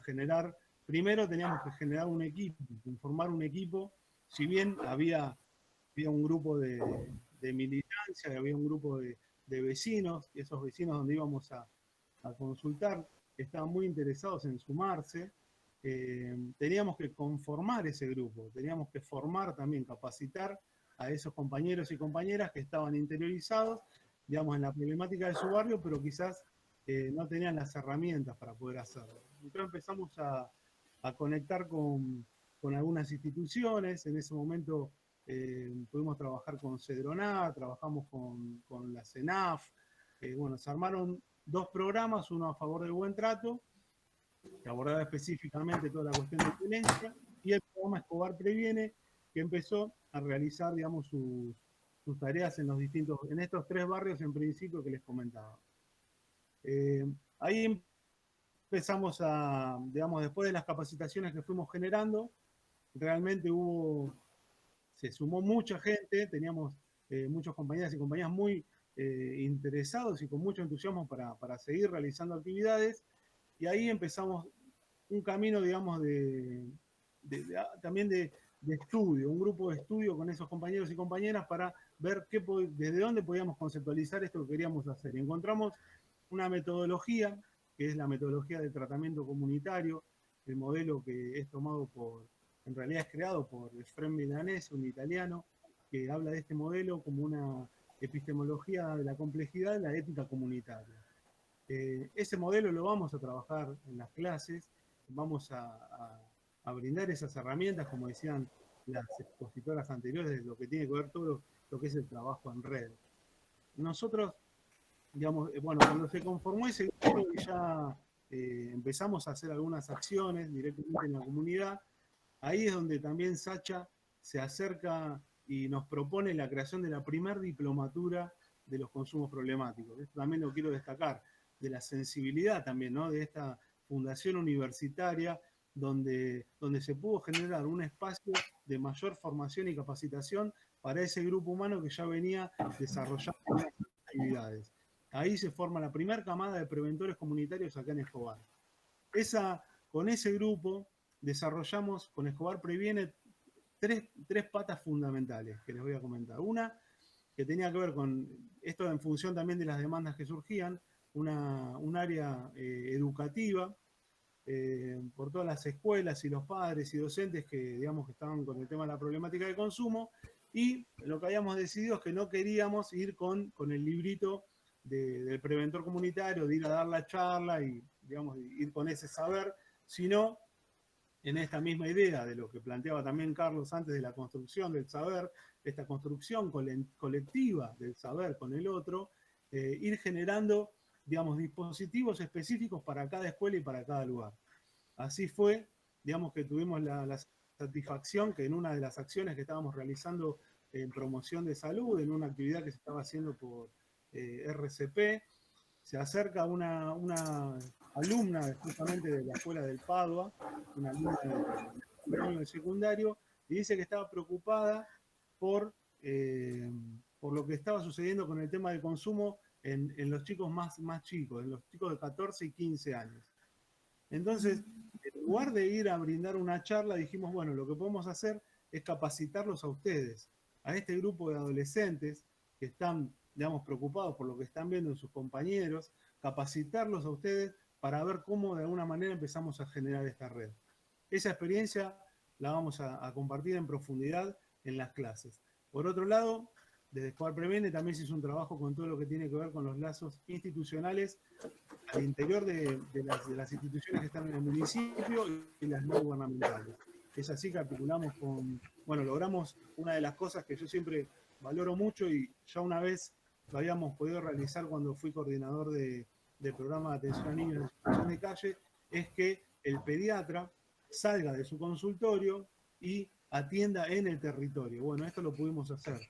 generar, primero teníamos que generar un equipo, conformar un equipo, si bien había un grupo de militancia, había un grupo de vecinos, y esos vecinos donde íbamos a consultar estaban muy interesados en sumarse, teníamos que conformar ese grupo, teníamos que formar también, capacitar a esos compañeros y compañeras que estaban interiorizados, digamos, en la problemática de su barrio, pero quizás no tenían las herramientas para poder hacerlo. Entonces empezamos a conectar con algunas instituciones. En ese momento pudimos trabajar con Cedroná, trabajamos con la CENAF. Se armaron 2 programas, uno a favor del buen trato, que abordaba específicamente toda la cuestión de violencia, y el programa Escobar Previene, que empezó a realizar, digamos, sus tareas en estos 3 barrios en principio que les comentaba. Ahí empezamos digamos, después de las capacitaciones que fuimos generando, realmente se sumó mucha gente, teníamos muchos compañeras y compañeras muy interesados y con mucho entusiasmo para seguir realizando actividades, y ahí empezamos un camino, digamos, también de estudio, un grupo de estudio con esos compañeros y compañeras para ver desde dónde podíamos conceptualizar esto que queríamos hacer. Y encontramos una metodología, que es la metodología de tratamiento comunitario, el modelo que es tomado en realidad es creado por Efrem Milanese, un italiano, que habla de este modelo como una epistemología de la complejidad de la ética comunitaria. Ese modelo lo vamos a trabajar en las clases, vamos a brindar esas herramientas, como decían las expositoras anteriores, de lo que tiene que ver todo lo que es el trabajo en red. Nosotros, digamos, cuando se conformó ese grupo y ya empezamos a hacer algunas acciones directamente en la comunidad, ahí es donde también Sacha se acerca y nos propone la creación de la primer diplomatura de los consumos problemáticos. Esto también lo quiero destacar, de la sensibilidad también, ¿no?, de esta fundación universitaria donde se pudo generar un espacio de mayor formación y capacitación para ese grupo humano que ya venía desarrollando actividades. Ahí se forma la primera camada de preventores comunitarios acá en Escobar. Con ese grupo desarrollamos, con Escobar Previene, tres patas fundamentales que les voy a comentar. Una, que tenía que ver con esto en función también de las demandas que surgían, un área educativa, por todas las escuelas y los padres y docentes que, digamos, que estaban con el tema de la problemática de consumo, y lo que habíamos decidido es que no queríamos ir con el librito del preventor comunitario, de ir a dar la charla y, digamos, ir con ese saber, sino en esta misma idea de lo que planteaba también Carlos antes de la construcción del saber, esta construcción colectiva del saber con el otro, ir generando, digamos, dispositivos específicos para cada escuela y para cada lugar. Así fue, digamos, que tuvimos la satisfacción que en una de las acciones que estábamos realizando en promoción de salud, en una actividad que se estaba haciendo por RCP, se acerca una alumna justamente de la escuela del Padua, una alumna del secundario, y dice que estaba preocupada por lo que estaba sucediendo con el tema del consumo en los chicos más chicos, en los chicos de 14 y 15 años. Entonces, en lugar de ir a brindar una charla, dijimos, bueno, lo que podemos hacer es capacitarlos a ustedes, a este grupo de adolescentes que están, digamos, preocupados por lo que están viendo en sus compañeros, capacitarlos a ustedes para ver cómo de alguna manera empezamos a generar esta red. Esa experiencia la vamos a compartir en profundidad en las clases. Por otro lado, desde Escobar Previene también se hizo un trabajo con todo lo que tiene que ver con los lazos institucionales al interior de las instituciones que están en el municipio y las no gubernamentales. Es así que articulamos logramos una de las cosas que yo siempre valoro mucho y ya una vez lo habíamos podido realizar cuando fui coordinador del programa de atención a niños en situación de calle, es que el pediatra salga de su consultorio y atienda en el territorio. Bueno, esto lo pudimos hacer.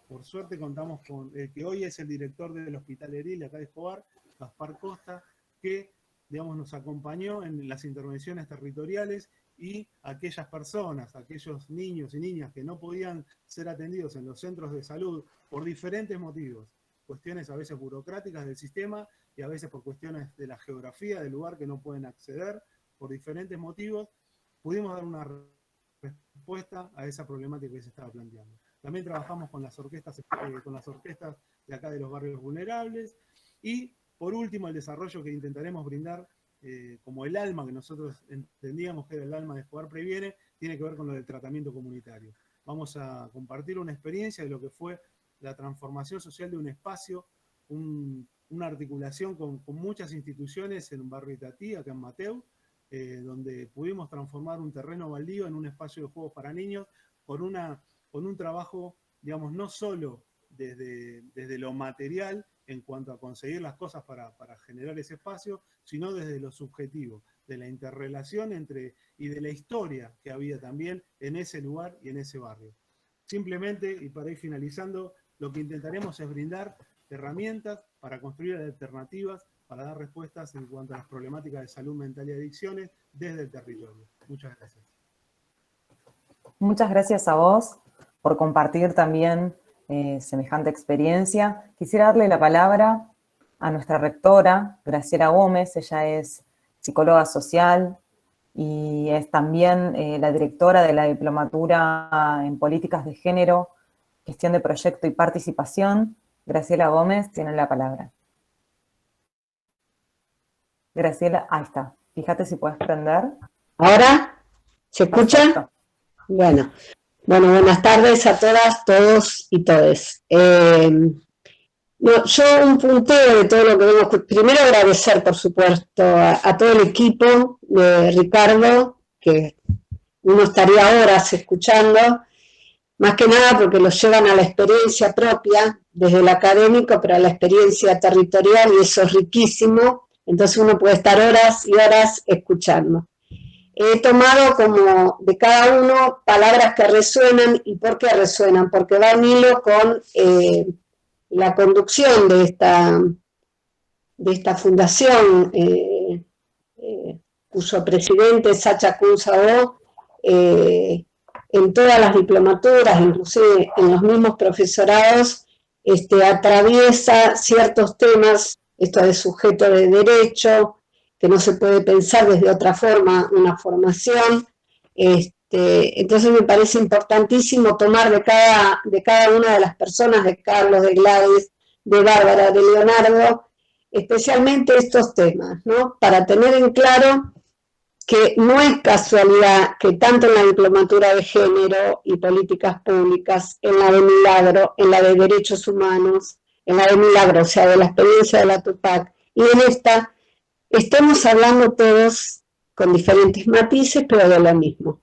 Por suerte contamos con el que hoy es el director del Hospital Eril acá de Escobar, Gaspar Costa, que, digamos, nos acompañó en las intervenciones territoriales y aquellas personas, aquellos niños y niñas que no podían ser atendidos en los centros de salud por diferentes motivos, cuestiones a veces burocráticas del sistema y a veces por cuestiones de la geografía del lugar que no pueden acceder, por diferentes motivos, pudimos dar una respuesta a esa problemática que se estaba planteando. También trabajamos con las orquestas de acá de los barrios vulnerables y, por último, el desarrollo que intentaremos brindar como el alma que nosotros entendíamos que era el alma de Escobar Previene, tiene que ver con lo del tratamiento comunitario. Vamos a compartir una experiencia de lo que fue la transformación social de un espacio, una articulación con muchas instituciones en un barrio Itatí, acá en Mateu, donde pudimos transformar un terreno baldío en un espacio de juegos para niños con un trabajo, digamos, no solo desde lo material en cuanto a conseguir las cosas para generar ese espacio, sino desde lo subjetivo, de la interrelación y de la historia que había también en ese lugar y en ese barrio. Simplemente, y para ir finalizando, lo que intentaremos es brindar herramientas para construir alternativas, para dar respuestas en cuanto a las problemáticas de salud mental y adicciones desde el territorio. Muchas gracias. Muchas gracias a vos por compartir también semejante experiencia. Quisiera darle la palabra a nuestra rectora, Graciela Gómez. Ella es psicóloga social y es también la directora de la Diplomatura en Políticas de Género, Gestión de Proyecto y Participación. Graciela Gómez tiene la palabra. Graciela, ahí está. Fíjate si puedes prender. ¿Ahora? ¿Se escucha? Perfecto. Bueno, buenas tardes a todas, todos y todes. Yo un punteo de todo lo que vemos. Primero agradecer, por supuesto, a todo el equipo de Ricardo, que uno estaría horas escuchando, más que nada porque los llevan a la experiencia propia, desde el académico, pero a la experiencia territorial, y eso es riquísimo, entonces uno puede estar horas y horas escuchando. He tomado como de cada uno palabras que resuenan. ¿Y por qué resuenan? Porque va en hilo con la conducción de esta fundación, cuyo presidente es Sacha Kun-Sao, en todas las diplomaturas, inclusive en los mismos profesorados, atraviesa ciertos temas, esto de sujeto de derecho, que no se puede pensar desde otra forma una formación. Entonces me parece importantísimo tomar de cada una de las personas, de Carlos, de Gladys, de Bárbara, de Leonardo, especialmente estos temas, ¿no? Para tener en claro que no es casualidad que tanto en la diplomatura de género y políticas públicas, en la de Milagro, en la de derechos humanos, en la de Milagro, o sea, de la experiencia de la Tupac, y en esta, estemos hablando todos con diferentes matices, pero de lo mismo.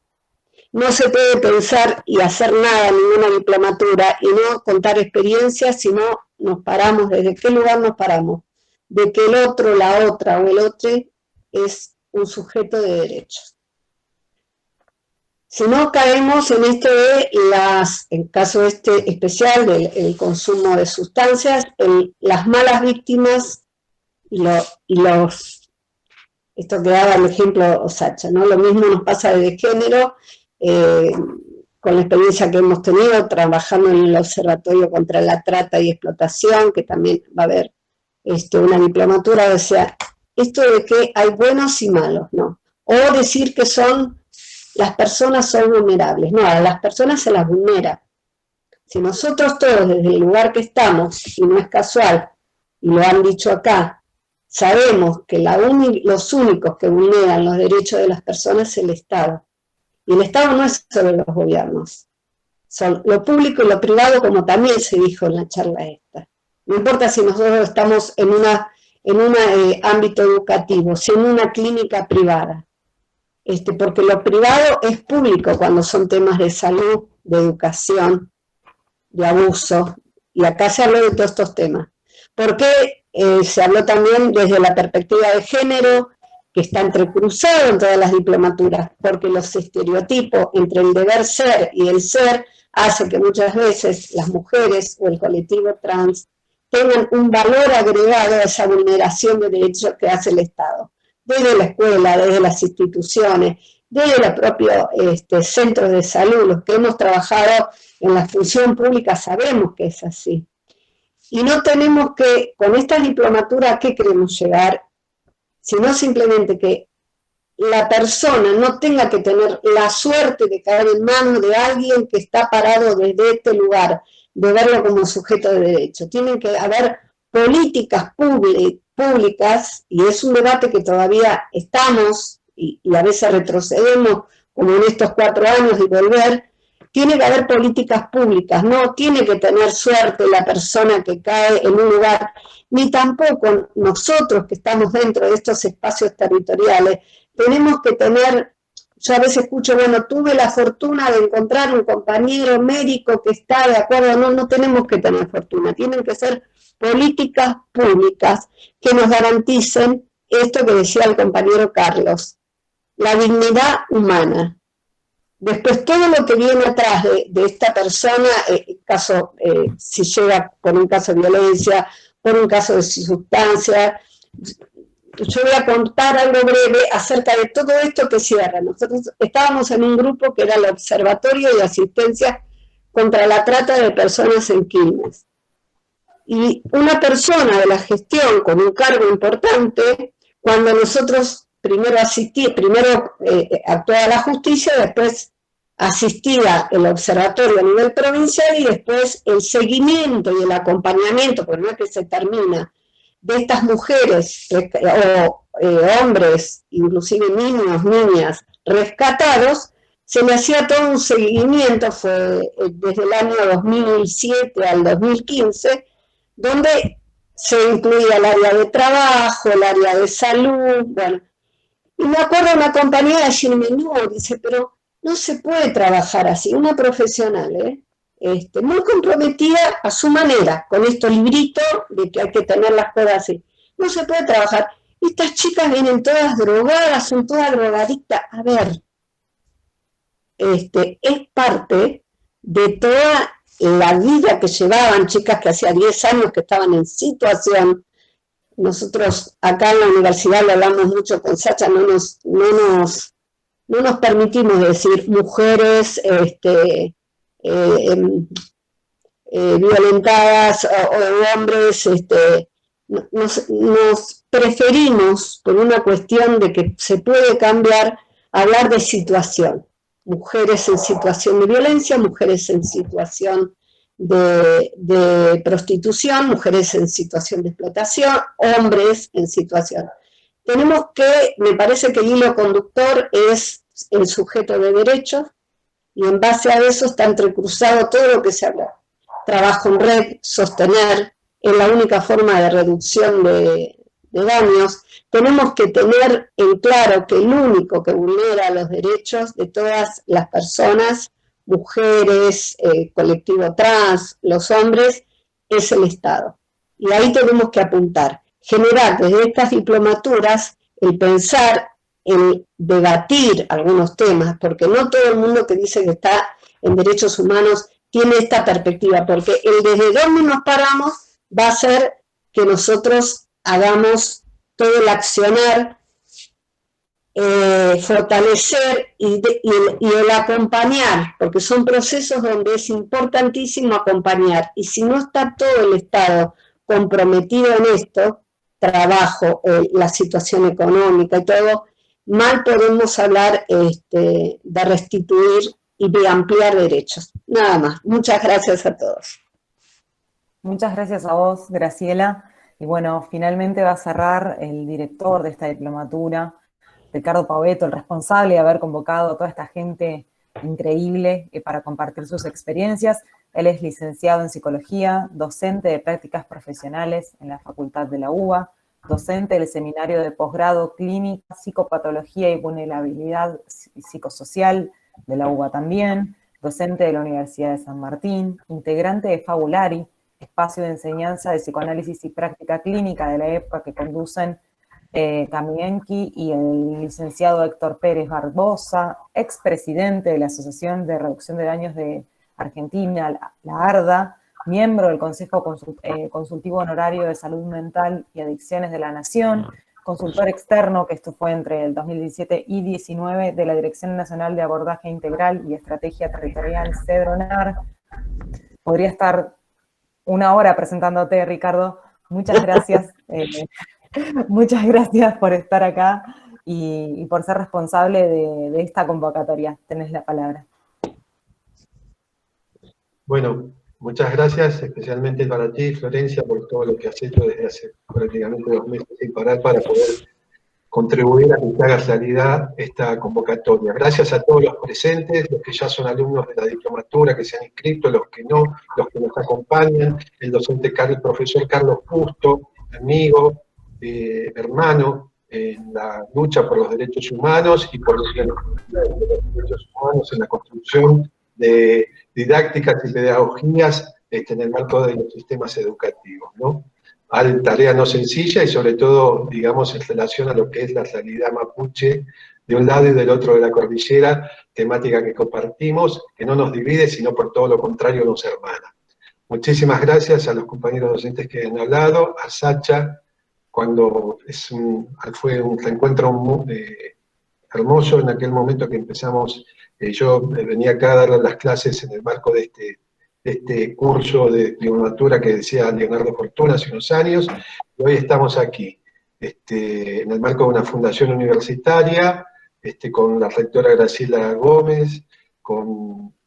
No se puede pensar y hacer nada en ninguna diplomatura y no contar experiencias, sino nos paramos, ¿desde qué lugar nos paramos? De que el otro, la otra o el otro es un sujeto de derechos. Si no caemos en esto de en caso especial del consumo de sustancias, las malas víctimas esto que daba el ejemplo Sacha, ¿no? Lo mismo nos pasa desde género, con la experiencia que hemos tenido trabajando en el Observatorio contra la Trata y Explotación, que también va a haber una diplomatura, o sea, esto de que hay buenos y malos, ¿no? O decir que las personas son vulnerables, no, a las personas se las vulnera. Si nosotros todos desde el lugar que estamos, y no es casual, y lo han dicho acá, sabemos que los únicos que vulneran los derechos de las personas es el Estado. Y el Estado no es solo los gobiernos, son lo público y lo privado, como también se dijo en la charla esta. No importa si nosotros estamos en un ámbito educativo, si en una clínica privada, porque lo privado es público cuando son temas de salud, de educación, de abuso, y acá se habló de todos estos temas. Porque se habló también desde la perspectiva de género, que está entrecruzado en todas las diplomaturas, porque los estereotipos entre el deber ser y el ser hace que muchas veces las mujeres o el colectivo trans tengan un valor agregado a esa vulneración de derechos que hace el Estado, desde la escuela, desde las instituciones, desde los propios centros de salud. Los que hemos trabajado en la función pública sabemos que es así. Y no tenemos que, con esta diplomatura, ¿a qué queremos llegar? Sino simplemente que la persona no tenga que tener la suerte de caer en manos de alguien que está parado desde este lugar, de verlo como sujeto de derecho. Tienen que haber políticas públicas, y es un debate que todavía estamos, y a veces retrocedemos, como en estos 4 años, y volver. Tiene que haber políticas públicas, no tiene que tener suerte la persona que cae en un lugar, ni tampoco nosotros que estamos dentro de estos espacios territoriales, tenemos que tener, yo a veces escucho, bueno, tuve la fortuna de encontrar un compañero médico que está de acuerdo, no tenemos que tener fortuna, tienen que ser políticas públicas que nos garanticen esto que decía el compañero Carlos, la dignidad humana. Después, todo lo que viene atrás de esta persona, si llega por un caso de violencia, por un caso de sustancia, yo voy a contar algo breve acerca de todo esto que cierra. Nosotros estábamos en un grupo que era el Observatorio de Asistencia contra la Trata de Personas en Quilmes. Y una persona de la gestión con un cargo importante, cuando nosotros primero actuaba la justicia, después asistía el observatorio a nivel provincial y después el seguimiento y el acompañamiento, porque no es que se termina, de estas mujeres o hombres, inclusive niños, niñas, rescatados, se le hacía todo un seguimiento, fue desde el año 2007 al 2015, donde se incluía el área de trabajo, el área de salud, bueno. Y me acuerdo una compañera decirme, no, dice, pero no se puede trabajar así, una profesional, muy comprometida a su manera, con estos libritos de que hay que tener las cosas así. No se puede trabajar. Estas chicas vienen todas drogadas, son todas drogadictas. A ver, es parte de toda la vida que llevaban, chicas que hacía 10 años que estaban en situación. Nosotros acá en la universidad lo hablamos mucho con Sacha, no nos permitimos decir mujeres violentadas o hombres, nos preferimos, por una cuestión de que se puede cambiar, hablar de situación. Mujeres en situación de violencia, mujeres en situación de prostitución, mujeres en situación de explotación, hombres en situación. tenemos que, me parece que el hilo conductor es el sujeto de derechos, y en base a eso está entrecruzado todo lo que se habla. Trabajo en red, sostener, es la única forma de reducción de daños. Tenemos que tener en claro que el único que vulnera los derechos de todas las personas, mujeres, colectivo trans, los hombres, es el Estado. Y ahí tenemos que apuntar. Generar desde estas diplomaturas el pensar, el debatir algunos temas, porque no todo el mundo que dice que está en derechos humanos tiene esta perspectiva, porque el desde dónde nos paramos va a ser que nosotros hagamos todo el accionar, fortalecer y el acompañar, porque son procesos donde es importantísimo acompañar, y si no está todo el Estado comprometido en esto, trabajo, la situación económica y todo, mal podemos hablar de restituir y de ampliar derechos. Nada más. Muchas gracias a todos. Muchas gracias a vos, Graciela. Y bueno, finalmente va a cerrar el director de esta diplomatura, Ricardo Pauetto, el responsable de haber convocado a toda esta gente increíble para compartir sus experiencias. Él es licenciado en Psicología, docente de Prácticas Profesionales en la Facultad de la UBA, docente del Seminario de Posgrado Clínica, Psicopatología y Vulnerabilidad Psicosocial de la UBA también, docente de la Universidad de San Martín, integrante de Fabulari, espacio de enseñanza de psicoanálisis y práctica clínica de la época que conducen Kamienki y el licenciado Héctor Pérez Barbosa, expresidente de la Asociación de Reducción de Daños de Argentina, la ARDA, miembro del Consejo Consultivo Honorario de Salud Mental y Adicciones de la Nación, consultor externo, que esto fue entre el 2017 y 2019, de la Dirección Nacional de Abordaje Integral y Estrategia Territorial, CEDRONAR. Podría estar una hora presentándote, Ricardo. Muchas gracias. Muchas gracias por estar acá y por ser responsable de esta convocatoria. Tenés la palabra. Bueno, muchas gracias, especialmente para ti, Florencia, por todo lo que has hecho desde hace prácticamente 2 meses sin parar para poder contribuir a que se haga realidad esta convocatoria. Gracias a todos los presentes, los que ya son alumnos de la diplomatura, que se han inscrito, los que no, los que nos acompañan, el docente el profesor Carlos Justo, amigo, hermano, en la lucha por los derechos humanos y por los derechos humanos en la construcción de didácticas y pedagogías en el marco de los sistemas educativos, ¿no? Tarea no sencilla y sobre todo, digamos, en relación a lo que es la realidad mapuche de un lado y del otro de la cordillera, temática que compartimos, que no nos divide, sino por todo lo contrario nos hermana. Muchísimas gracias a los compañeros docentes que han hablado, a Sacha, cuando fue un reencuentro hermoso en aquel momento que empezamos. Yo venía acá a dar las clases en el marco de este curso de diplomatura que decía Leonardo Fortuna hace unos años, y hoy estamos aquí, en el marco de una fundación universitaria, con la rectora Graciela Gómez,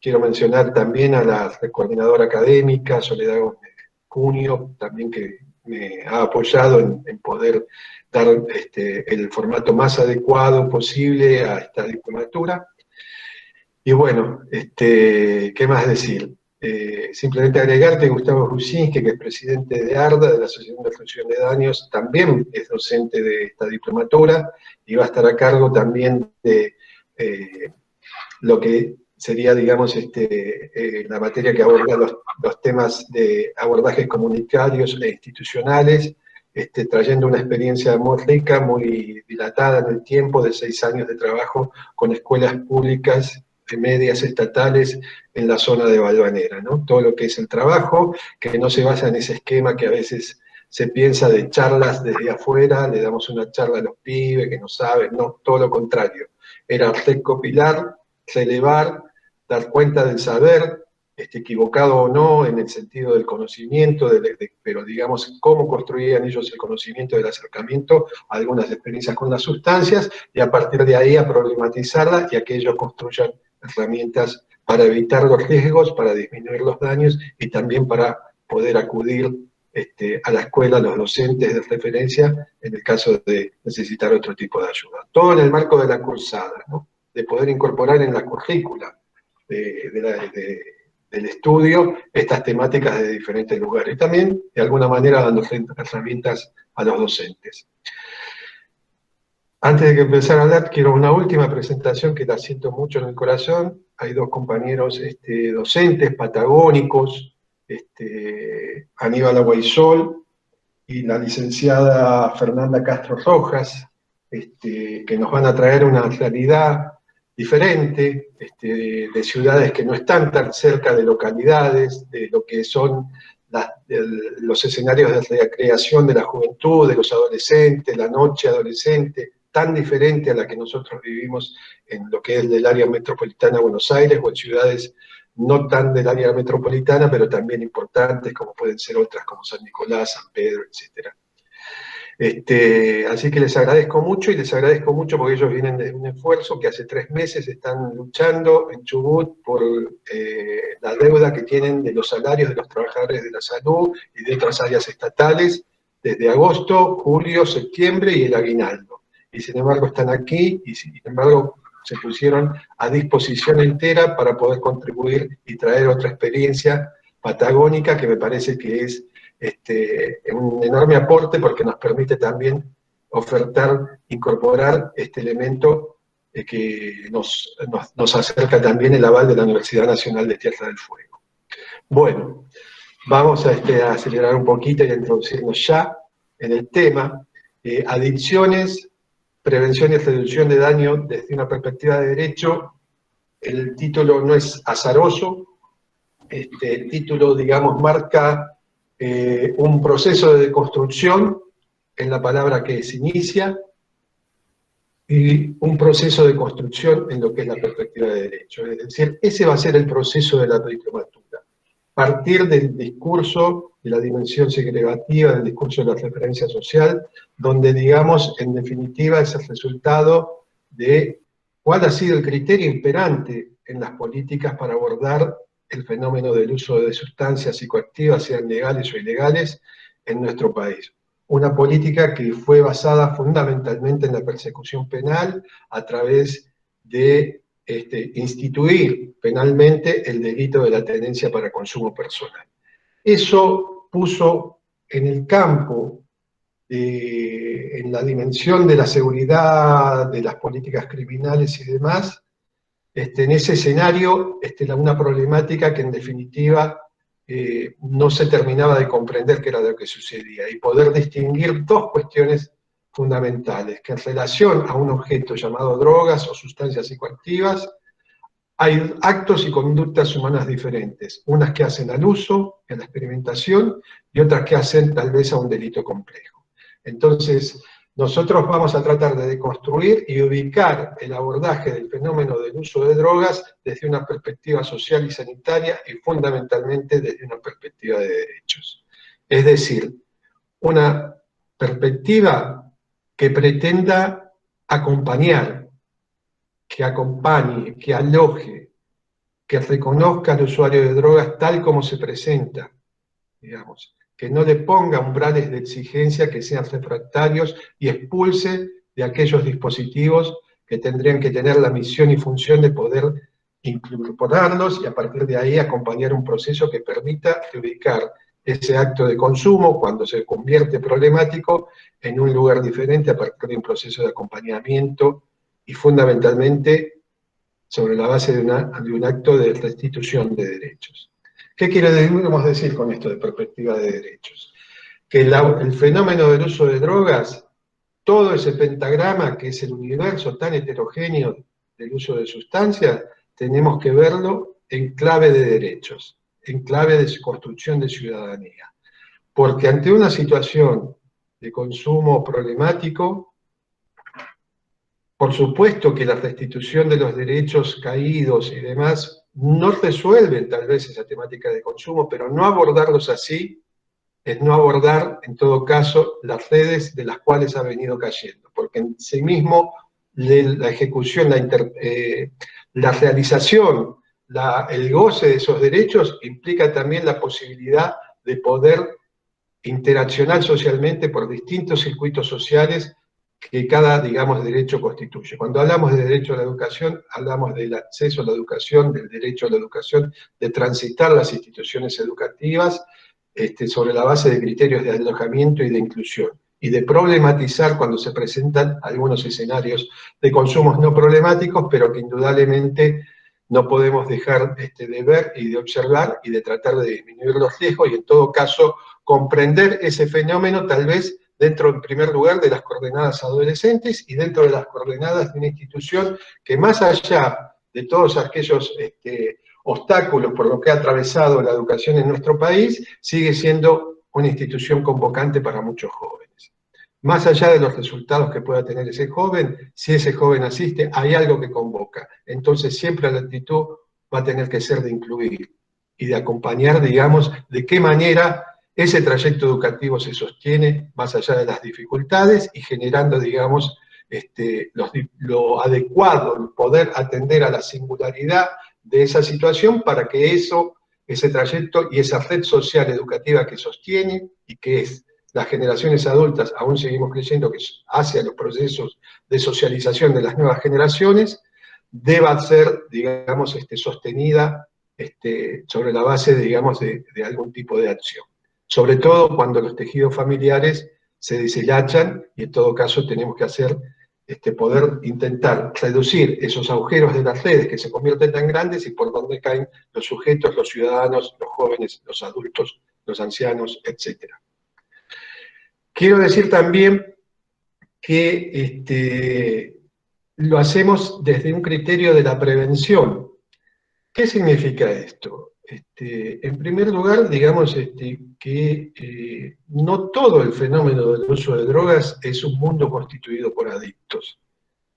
quiero mencionar también a la coordinadora académica, Soledad Gómez Cunio, también que me ha apoyado en poder dar el formato más adecuado posible a esta diplomatura. Y bueno, ¿qué más decir? Simplemente agregar que Gustavo Rusinski, que es presidente de ARDA, de la Asociación de Reducción de Daños, también es docente de esta diplomatura y va a estar a cargo también de lo que sería, digamos, la materia que aborda los temas de abordajes comunitarios e institucionales, trayendo una experiencia muy rica, muy dilatada en el tiempo, de 6 años de trabajo con escuelas públicas medias estatales en la zona de Valvanera, ¿no? Todo lo que es el trabajo, que no se basa en ese esquema que a veces se piensa de charlas desde afuera, le damos una charla a los pibes que no saben, no, todo lo contrario. Era recopilar, relevar, dar cuenta del saber, equivocado o no en el sentido del conocimiento, pero digamos cómo construían ellos el conocimiento del acercamiento a algunas experiencias con las sustancias, y a partir de ahí a problematizarlas y a que ellos construyan herramientas para evitar los riesgos, para disminuir los daños y también para poder acudir a la escuela, a los docentes de referencia, en el caso de necesitar otro tipo de ayuda. Todo en el marco de la cursada, ¿no? De poder incorporar en la currícula del estudio estas temáticas de diferentes lugares. Y también, de alguna manera, dando herramientas a los docentes. Antes de que empezar a hablar, quiero una última presentación que la siento mucho en el corazón. Hay dos compañeros docentes patagónicos, Aníbal Aguaisol y la licenciada Fernanda Castro Rojas, que nos van a traer una realidad diferente, de ciudades que no están tan cerca de localidades, de lo que son los escenarios de recreación de la juventud, de los adolescentes, la noche adolescente, tan diferente a la que nosotros vivimos en lo que es del área metropolitana de Buenos Aires o en ciudades no tan del área metropolitana, pero también importantes, como pueden ser otras como San Nicolás, San Pedro, etc. Así que les agradezco mucho, y les agradezco mucho porque ellos vienen de un esfuerzo que hace 3 meses están luchando en Chubut por la deuda que tienen de los salarios de los trabajadores de la salud y de otras áreas estatales desde agosto, julio, septiembre y el aguinaldo. Y sin embargo están aquí, y sin embargo se pusieron a disposición entera para poder contribuir y traer otra experiencia patagónica que me parece que es un enorme aporte, porque nos permite también ofertar, incorporar este elemento que nos acerca también el aval de la Universidad Nacional de Tierra del Fuego. Bueno, vamos a acelerar un poquito y a introducirnos ya en el tema. Adicciones, prevención y reducción de daño desde una perspectiva de derecho. El título no es azaroso, el título, digamos, marca un proceso de deconstrucción en la palabra que se inicia, y un proceso de construcción en lo que es la perspectiva de derecho. Es decir, ese va a ser el proceso de la diplomatura. Partir del discurso de la dimensión segregativa, del discurso de la referencia social, donde, digamos, en definitiva es el resultado de cuál ha sido el criterio imperante en las políticas para abordar el fenómeno del uso de sustancias psicoactivas, sean legales o ilegales, en nuestro país. Una política que fue basada fundamentalmente en la persecución penal a través de instituir penalmente el delito de la tenencia para consumo personal. Eso puso en el campo, en la dimensión de la seguridad, de las políticas criminales y demás, en ese escenario, una problemática que en definitiva no se terminaba de comprender qué era lo que sucedía, y poder distinguir dos cuestiones fundamentales, que en relación a un objeto llamado drogas o sustancias psicoactivas, hay actos y conductas humanas diferentes, unas que hacen al uso, a la experimentación, y otras que hacen tal vez a un delito complejo. Entonces, nosotros vamos a tratar de deconstruir y ubicar el abordaje del fenómeno del uso de drogas desde una perspectiva social y sanitaria, y fundamentalmente desde una perspectiva de derechos. Es decir, una perspectiva que pretenda acompañar, que acompañe, que aloje, que reconozca al usuario de drogas tal como se presenta, digamos, que no le ponga umbrales de exigencia que sean refractarios y expulse de aquellos dispositivos que tendrían que tener la misión y función de poder incorporarlos, y a partir de ahí acompañar un proceso que permita ubicar ese acto de consumo, cuando se convierte problemático, en un lugar diferente a partir de un proceso de acompañamiento, y fundamentalmente sobre la base de un acto de restitución de derechos. ¿Qué queremos decir con esto de perspectiva de derechos? Que el fenómeno del uso de drogas, todo ese pentagrama que es el universo tan heterogéneo del uso de sustancias, tenemos que verlo en clave de derechos, en clave de construcción de ciudadanía. Porque ante una situación de consumo problemático, por supuesto que la restitución de los derechos caídos y demás no resuelven tal vez esa temática de consumo, pero no abordarlos así es no abordar, en todo caso, las redes de las cuales ha venido cayendo, porque en sí mismo la ejecución, la realización, el goce de esos derechos implica también la posibilidad de poder interaccionar socialmente por distintos circuitos sociales que cada, digamos, derecho constituye. Cuando hablamos de derecho a la educación, hablamos del acceso a la educación, del derecho a la educación, de transitar las instituciones educativas sobre la base de criterios de alojamiento y de inclusión, y de problematizar cuando se presentan algunos escenarios de consumos no problemáticos, pero que indudablemente no podemos dejar de ver y de observar y de tratar de disminuir los riesgos y en todo caso comprender ese fenómeno tal vez dentro, en primer lugar, de las coordenadas adolescentes y dentro de las coordenadas de una institución que más allá de todos aquellos obstáculos por lo que ha atravesado la educación en nuestro país, sigue siendo una institución convocante para muchos jóvenes. Más allá de los resultados que pueda tener ese joven, si ese joven asiste, hay algo que convoca. Entonces siempre la actitud va a tener que ser de incluir y de acompañar, digamos, de qué manera ese trayecto educativo se sostiene más allá de las dificultades y generando, digamos, lo adecuado, el poder atender a la singularidad de esa situación para que ese trayecto y esa red social educativa que sostiene y que es las generaciones adultas, aún seguimos creyendo que hacia los procesos de socialización de las nuevas generaciones, deba ser, digamos, sostenida sobre la base, digamos, de algún tipo de acción. Sobre todo cuando los tejidos familiares se deshilachan y en todo caso tenemos que hacer, poder intentar reducir esos agujeros de las redes que se convierten tan grandes y por donde caen los sujetos, los ciudadanos, los jóvenes, los adultos, los ancianos, etc. Quiero decir también que lo hacemos desde un criterio de la prevención. ¿Qué significa esto? En primer lugar, digamos que no todo el fenómeno del uso de drogas es un mundo constituido por adictos.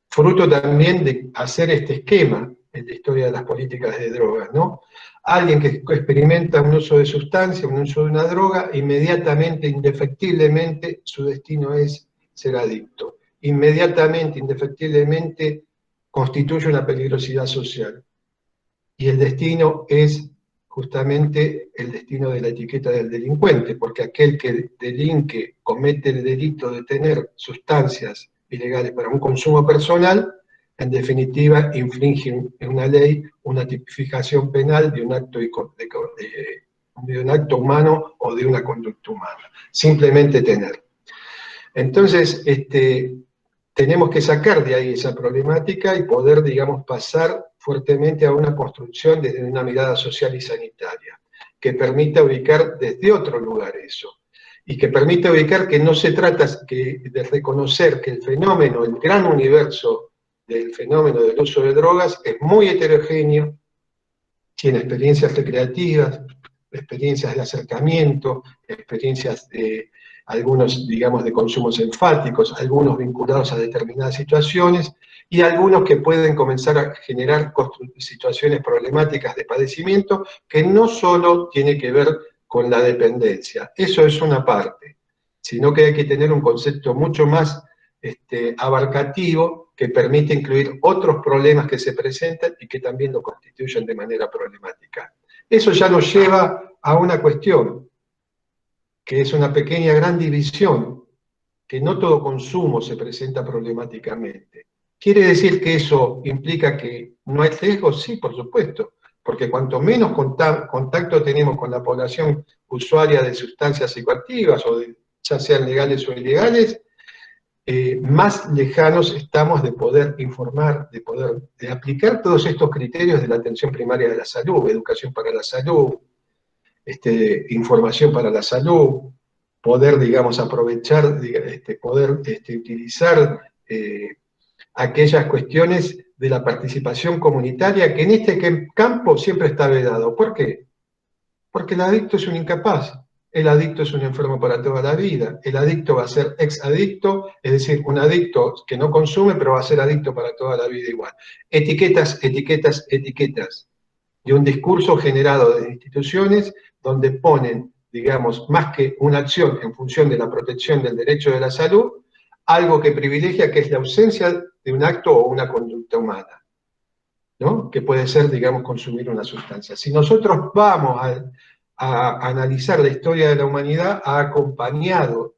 Fruto también de hacer este esquema en la historia de las políticas de drogas, ¿no? Alguien que experimenta un uso de sustancia, un uso de una droga, inmediatamente, indefectiblemente, su destino es ser adicto. Inmediatamente, indefectiblemente, constituye una peligrosidad social. Y el destino es justamente el destino de la etiqueta del delincuente, porque aquel que delinque, comete el delito de tener sustancias ilegales para un consumo personal, en definitiva infringe en una ley una tipificación penal de un acto humano o de una conducta humana. Simplemente tener. Entonces, tenemos que sacar de ahí esa problemática y poder, digamos, pasar fuertemente a una construcción desde una mirada social y sanitaria, que permita ubicar desde otro lugar eso, y que permita ubicar que no se trata de reconocer que el fenómeno, el gran universo del fenómeno del uso de drogas es muy heterogéneo, tiene experiencias recreativas, experiencias de acercamiento, experiencias de algunos, digamos, de consumos enfáticos, algunos vinculados a determinadas situaciones, y algunos que pueden comenzar a generar situaciones problemáticas de padecimiento que no solo tiene que ver con la dependencia, eso es una parte, sino que hay que tener un concepto mucho más abarcativo que permite incluir otros problemas que se presentan y que también lo constituyen de manera problemática. Eso ya nos lleva a una cuestión, que es una pequeña gran división, que no todo consumo se presenta problemáticamente. ¿Quiere decir que eso implica que no hay riesgo? Sí, por supuesto, porque cuanto menos contacto tenemos con la población usuaria de sustancias psicoactivas, ya sean legales o ilegales, más lejanos estamos de poder informar, de aplicar todos estos criterios de la atención primaria de la salud, educación para la salud, información para la salud, poder, digamos, aprovechar, poder utilizar aquellas cuestiones de la participación comunitaria que en este campo siempre está vedado. ¿Por qué? Porque el adicto es un incapaz. El adicto es un enfermo para toda la vida. El adicto va a ser exadicto, es decir, un adicto que no consume, pero va a ser adicto para toda la vida igual. Etiquetas, etiquetas, etiquetas. Y un discurso generado desde instituciones donde ponen, digamos, más que una acción en función de la protección del derecho de la salud, algo que privilegia, que es la ausencia de un acto o una conducta humana, ¿no? Que puede ser, digamos, consumir una sustancia. Si nosotros vamos a analizar la historia de la humanidad, ha acompañado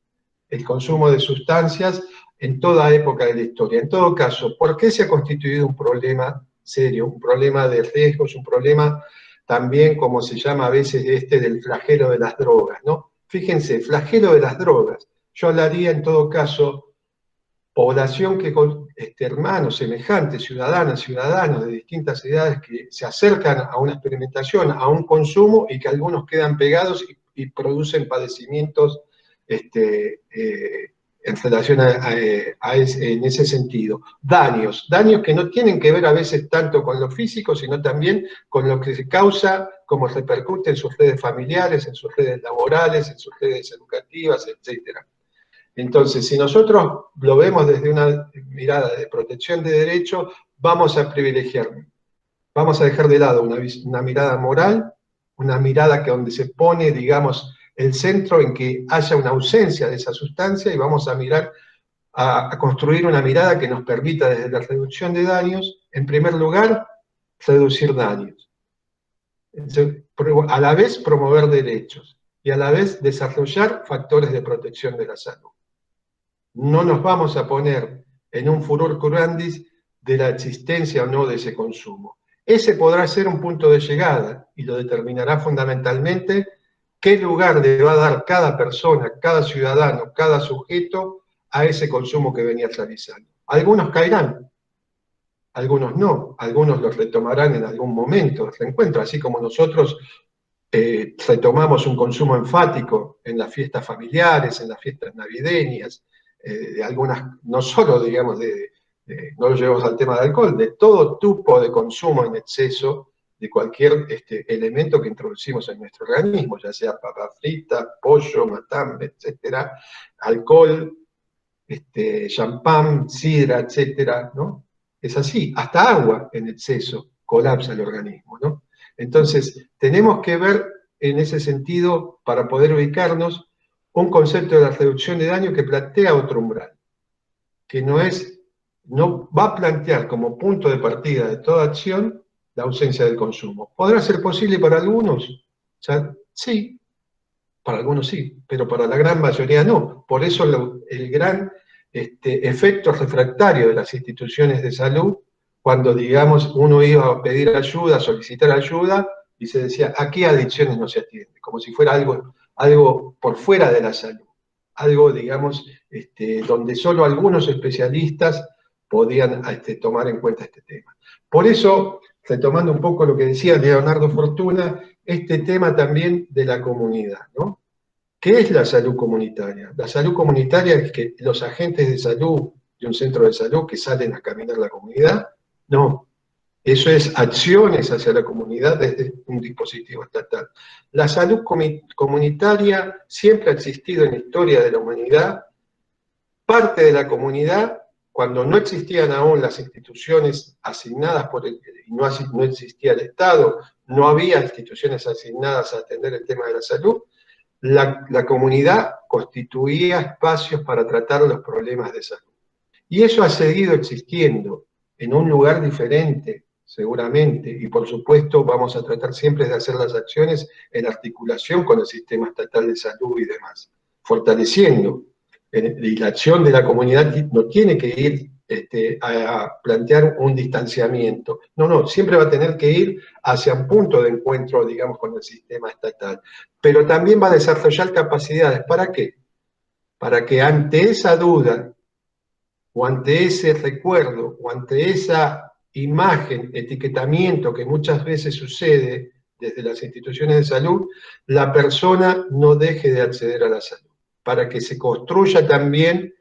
el consumo de sustancias en toda época de la historia. En todo caso, ¿por qué se ha constituido un problema serio, un problema de riesgos, un problema también, como se llama a veces, del flagelo de las drogas, ¿no? Fíjense, flagelo de las drogas. Yo hablaría en todo caso población que hermanos, semejantes, ciudadanas, ciudadanos de distintas edades que se acercan a una experimentación, a un consumo y que algunos quedan pegados y producen padecimientos en relación en ese sentido. Daños que no tienen que ver a veces tanto con lo físico, sino también con lo que se causa, cómo repercute en sus redes familiares, en sus redes laborales, en sus redes educativas, etcétera. Entonces, si nosotros lo vemos desde una mirada de protección de derechos, vamos a privilegiar, vamos a dejar de lado una mirada moral, una mirada que donde se pone, digamos, el centro en que haya una ausencia de esa sustancia y vamos a mirar a construir una mirada que nos permita desde la reducción de daños, en primer lugar, reducir daños. A la vez promover derechos y a la vez desarrollar factores de protección de la salud. No nos vamos a poner en un furor curandis de la existencia o no de ese consumo. Ese podrá ser un punto de llegada y lo determinará fundamentalmente qué lugar le va a dar cada persona, cada ciudadano, cada sujeto a ese consumo que venía realizando. Algunos caerán, algunos no, algunos los retomarán en algún momento de reencuentro, así como nosotros retomamos un consumo enfático en las fiestas familiares, en las fiestas navideñas, de algunas, no solo, digamos, no lo llevamos al tema del alcohol, de todo tipo de consumo en exceso de cualquier elemento que introducimos en nuestro organismo, ya sea papa frita, pollo, matambre, etcétera, alcohol, champán, sidra, etcétera, ¿no? Es así, hasta agua en exceso colapsa el organismo, ¿no? Entonces, tenemos que ver en ese sentido, para poder ubicarnos, un concepto de la reducción de daño que plantea otro umbral, que no va a plantear como punto de partida de toda acción la ausencia del consumo. ¿Podrá ser posible para algunos? Sí, para algunos sí, pero para la gran mayoría no. Por eso el gran efecto refractario de las instituciones de salud, cuando, digamos, uno iba a pedir ayuda, a solicitar ayuda, y se decía, aquí adicciones no se atienden, como si fuera algo por fuera de la salud, algo, digamos, donde solo algunos especialistas podían tomar en cuenta este tema. Por eso, retomando un poco lo que decía Leonardo Fortuna, este tema también de la comunidad, ¿no? ¿Qué es la salud comunitaria? La salud comunitaria es que los agentes de salud de un centro de salud que salen a caminar la comunidad, no. Eso es acciones hacia la comunidad desde un dispositivo estatal. La salud comunitaria siempre ha existido en la historia de la humanidad. Parte de la comunidad, cuando no existían aún las instituciones asignadas no existía el Estado, no había instituciones asignadas a atender el tema de la salud, la comunidad constituía espacios para tratar los problemas de salud. Y eso ha seguido existiendo en un lugar diferente, seguramente, y por supuesto vamos a tratar siempre de hacer las acciones en articulación con el sistema estatal de salud y demás, fortaleciendo. Y la acción de la comunidad no tiene que ir a plantear un distanciamiento. No, siempre va a tener que ir hacia un punto de encuentro, digamos, con el sistema estatal. Pero también va a desarrollar capacidades. ¿Para qué? Para que ante esa duda, o ante ese recuerdo, o ante esa imagen, etiquetamiento que muchas veces sucede desde las instituciones de salud, la persona no deje de acceder a la salud, para que se construya también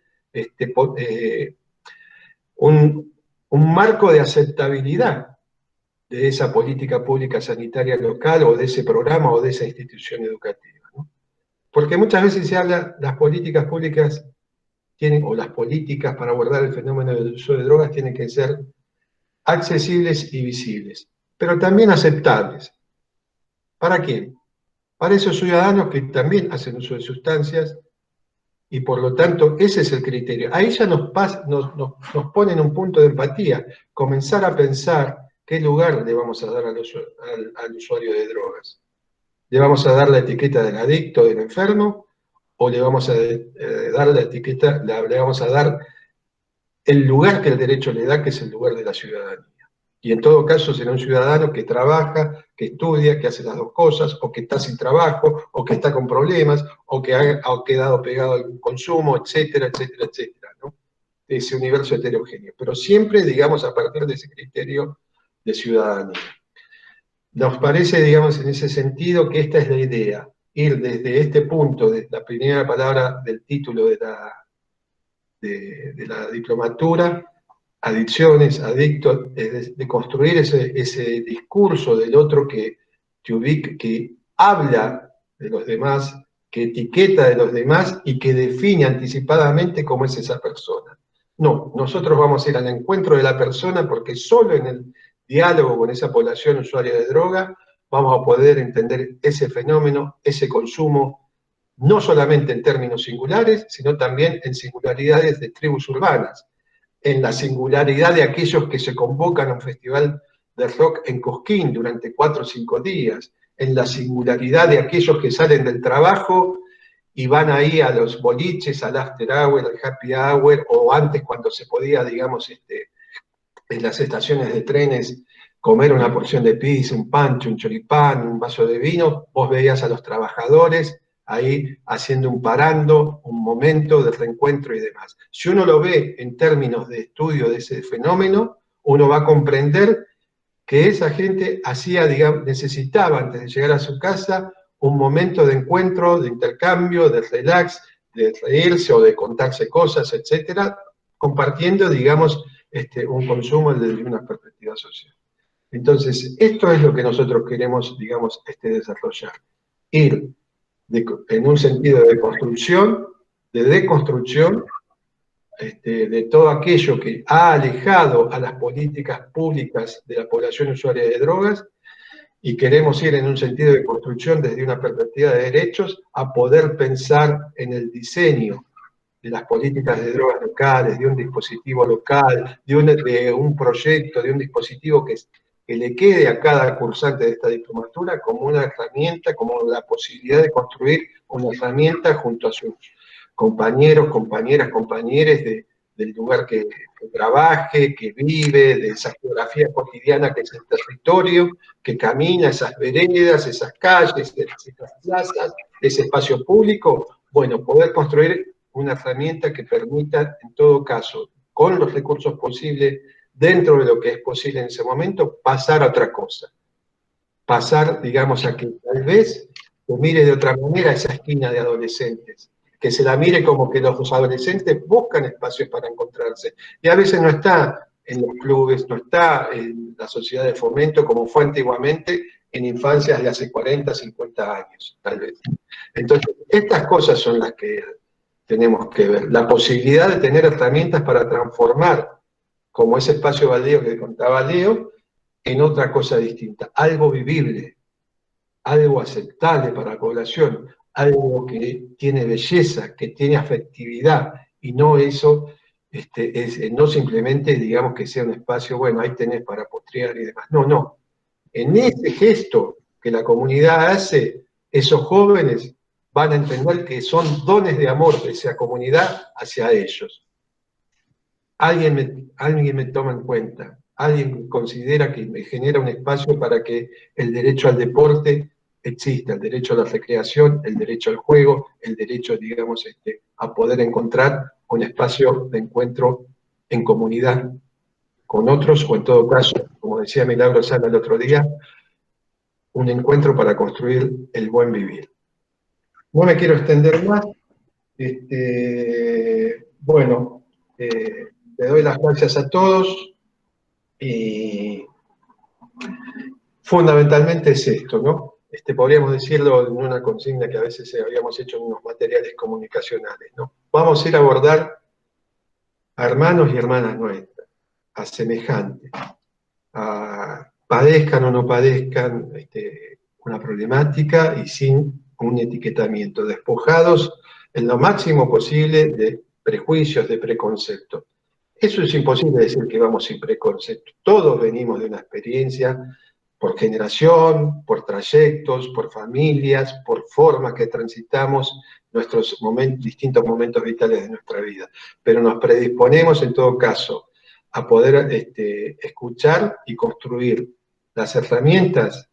un marco de aceptabilidad de esa política pública sanitaria local o de ese programa o de esa institución educativa, ¿no? Porque muchas veces se habla, las políticas públicas o las políticas para abordar el fenómeno del uso de drogas tienen que ser accesibles y visibles, pero también aceptables. ¿Para quién? Para esos ciudadanos que también hacen uso de sustancias y por lo tanto ese es el criterio. Ahí ya nos pone en un punto de empatía, comenzar a pensar qué lugar le vamos a dar al usuario de drogas. ¿Le vamos a dar la etiqueta del adicto, del enfermo? ¿O le vamos a dar la etiqueta, le vamos a dar el lugar que el derecho le da, que es el lugar de la ciudadanía? Y en todo caso será un ciudadano que trabaja, que estudia, que hace las dos cosas, o que está sin trabajo, o que está con problemas, o que ha quedado pegado al consumo, etcétera, etcétera, etcétera, ¿no? Ese universo heterogéneo. Pero siempre, digamos, a partir de ese criterio de ciudadanía. Nos parece, digamos, en ese sentido que esta es la idea, ir desde este punto, de la primera palabra del título de la diplomatura, adicciones, adictos, de construir ese discurso del otro que ubica, que habla de los demás, que etiqueta de los demás y que define anticipadamente cómo es esa persona. No, nosotros vamos a ir al encuentro de la persona porque solo en el diálogo con esa población usuaria de droga vamos a poder entender ese fenómeno, ese consumo, no solamente en términos singulares, sino también en singularidades de tribus urbanas, en la singularidad de aquellos que se convocan a un festival de rock en Cosquín durante 4 o 5 días, en la singularidad de aquellos que salen del trabajo y van ahí a los boliches, al after hour, al happy hour, o antes cuando se podía, digamos, en las estaciones de trenes, comer una porción de pizza, un pancho, un choripán, un vaso de vino, vos veías a los trabajadores ahí haciendo parando, un momento de reencuentro y demás. Si uno lo ve en términos de estudio de ese fenómeno, uno va a comprender que esa gente digamos, necesitaba antes de llegar a su casa un momento de encuentro, de intercambio, de relax, de reírse o de contarse cosas, etcétera, compartiendo, digamos, un consumo desde una perspectiva social. Entonces, esto es lo que nosotros queremos, digamos, desarrollar. Ir en un sentido de construcción, de deconstrucción, de todo aquello que ha alejado a las políticas públicas de la población usuaria de drogas, y queremos ir en un sentido de construcción desde una perspectiva de derechos a poder pensar en el diseño de las políticas de drogas locales, de un dispositivo local, de un proyecto, de un dispositivo que le quede a cada cursante de esta diplomatura como una herramienta, como la posibilidad de construir una herramienta junto a sus compañeros, compañeras, compañeros del lugar que trabaje, que vive, de esa geografía cotidiana que es el territorio, que camina, esas veredas, esas calles, esas plazas, ese espacio público. Bueno, poder construir una herramienta que permita, en todo caso, con los recursos posibles, dentro de lo que es posible en ese momento, pasar a otra cosa. Pasar, digamos, a que tal vez se mire de otra manera esa esquina de adolescentes, que se la mire como que los adolescentes buscan espacios para encontrarse. Y a veces no está en los clubes, no está en la sociedad de fomento como fue antiguamente en infancias de hace 40, 50 años, tal vez. Entonces, estas cosas son las que tenemos que ver. La posibilidad de tener herramientas para transformar, como ese espacio baldío que contaba Leo, en otra cosa distinta, algo vivible, algo aceptable para la población, algo que tiene belleza, que tiene afectividad, y no eso, no simplemente, digamos, que sea un espacio, bueno, ahí tenés para postrear y demás. No, no. En ese gesto que la comunidad hace, esos jóvenes van a entender que son dones de amor de esa comunidad hacia ellos. Alguien me toma en cuenta, alguien considera que me genera un espacio para que el derecho al deporte exista, el derecho a la recreación, el derecho al juego, el derecho, digamos, a poder encontrar un espacio de encuentro en comunidad con otros, o en todo caso, como decía Milagro Sala el otro día, un encuentro para construir el buen vivir. No me quiero extender más. Bueno, le doy las gracias a todos y fundamentalmente es esto, ¿no? Podríamos decirlo en una consigna que a veces habíamos hecho en unos materiales comunicacionales, ¿no? Vamos a ir a abordar a hermanos y hermanas nuestras, a semejantes, padezcan o no padezcan una problemática y sin un etiquetamiento, despojados en lo máximo posible de prejuicios, de preconceptos. Eso es imposible decir que vamos sin preconceptos. Todos venimos de una experiencia por generación, por trayectos, por familias, por formas que transitamos nuestros distintos momentos vitales de nuestra vida. Pero nos predisponemos en todo caso a poder escuchar y construir las herramientas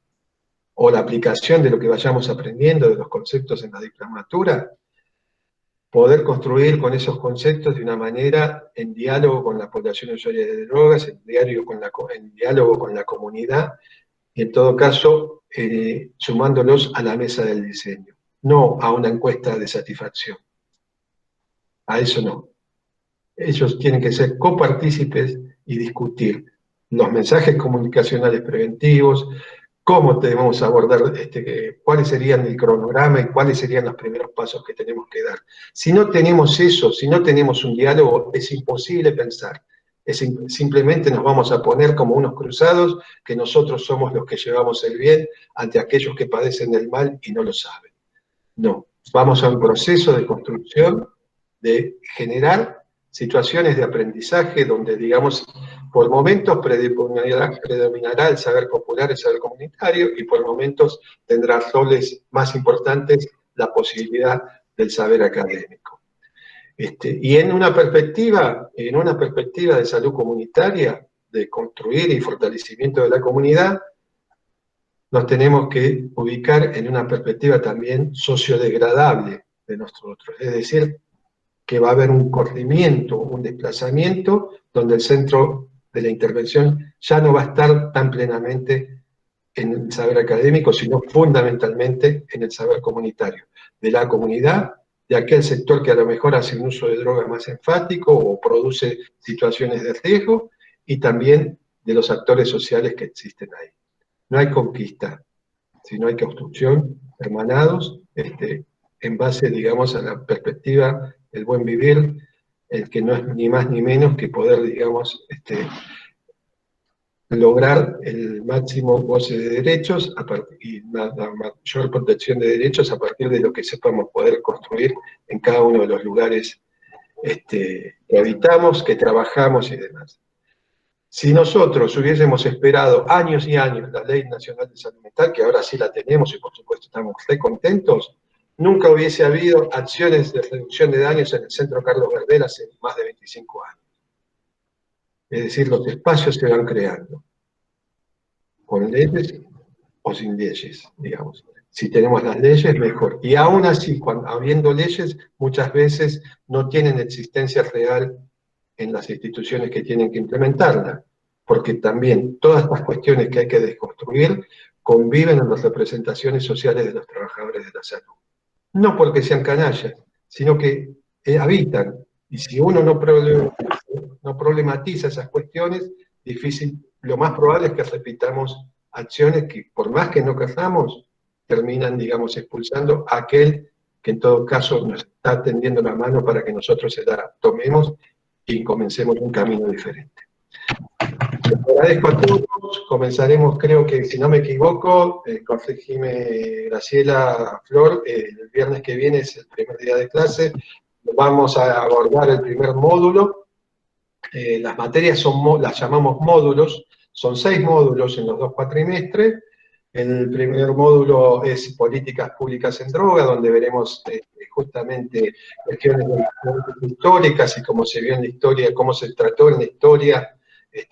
o la aplicación de lo que vayamos aprendiendo, de los conceptos en la diplomatura, poder construir con esos conceptos de una manera en diálogo con la población usuaria de drogas, en diálogo con la comunidad, y en todo caso sumándolos a la mesa del diseño, no a una encuesta de satisfacción. A eso no. Ellos tienen que ser copartícipes y discutir los mensajes comunicacionales preventivos, cómo debemos abordar, cuáles serían el cronograma y cuáles serían los primeros pasos que tenemos que dar. Si no tenemos eso, si no tenemos un diálogo, es imposible pensar. Simplemente nos vamos a poner como unos cruzados, que nosotros somos los que llevamos el bien ante aquellos que padecen el mal y no lo saben. No, vamos a un proceso de construcción, de generar situaciones de aprendizaje donde, digamos, por momentos predominará el saber popular, el saber comunitario, y por momentos tendrá roles más importantes la posibilidad del saber académico. Y en una perspectiva de salud comunitaria, de construir y fortalecimiento de la comunidad, nos tenemos que ubicar en una perspectiva también sociodegradable de nosotros, es decir, que va a haber un corrimiento, un desplazamiento, donde el centro de la intervención ya no va a estar tan plenamente en el saber académico, sino fundamentalmente en el saber comunitario, de la comunidad, de aquel sector que a lo mejor hace un uso de drogas más enfático o produce situaciones de riesgo, y también de los actores sociales que existen ahí. No hay conquista, sino hay construcción, hermanados, en base, digamos, a la perspectiva del buen vivir, el que no es ni más ni menos que poder, digamos, lograr el máximo goce de derechos y la mayor protección de derechos a partir de lo que sepamos poder construir en cada uno de los lugares que habitamos, que trabajamos y demás. Si nosotros hubiésemos esperado años y años la Ley Nacional de Salud Mental, que ahora sí la tenemos y por supuesto estamos re contentos, nunca hubiese habido acciones de reducción de daños en el Centro Carlos Gardel hace más de 25 años. Es decir, los espacios se van creando, con leyes o sin leyes, digamos. Si tenemos las leyes, mejor. Y aún así, habiendo leyes, muchas veces no tienen existencia real en las instituciones que tienen que implementarla, porque también todas estas cuestiones que hay que desconstruir conviven en las representaciones sociales de los trabajadores de la salud. No porque sean canallas, sino que habitan. Y si uno no problematiza esas cuestiones, lo más probable es que repitamos acciones que, por más que no queramos, terminan, digamos, expulsando a aquel que en todo caso nos está tendiendo la mano para que nosotros se la tomemos y comencemos un camino diferente. Les agradezco a todos. Comenzaremos, creo que, si no me equivoco, corregime Graciela, Flor, el viernes que viene es el primer día de clase. Vamos a abordar el primer módulo. Las materias las llamamos módulos, son 6 módulos en los 2 cuatrimestres. El primer módulo es Políticas Públicas en Droga, donde veremos justamente cuestiones históricas y cómo se vio en la historia, cómo se trató en la historia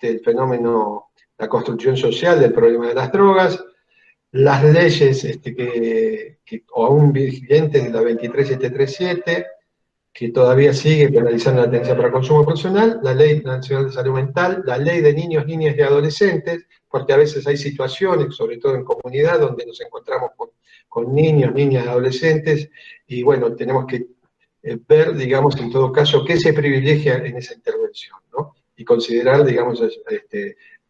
el fenómeno, la construcción social del problema de las drogas, las leyes aún vigentes de la 23737, que todavía sigue penalizando la tenencia para consumo personal, la Ley Nacional de Salud Mental, la Ley de Niños, Niñas y Adolescentes, porque a veces hay situaciones, sobre todo en comunidad, donde nos encontramos con niños, niñas y adolescentes, y bueno, tenemos que ver, digamos, en todo caso, qué se privilegia en esa intervención, ¿no? Y considerar, digamos,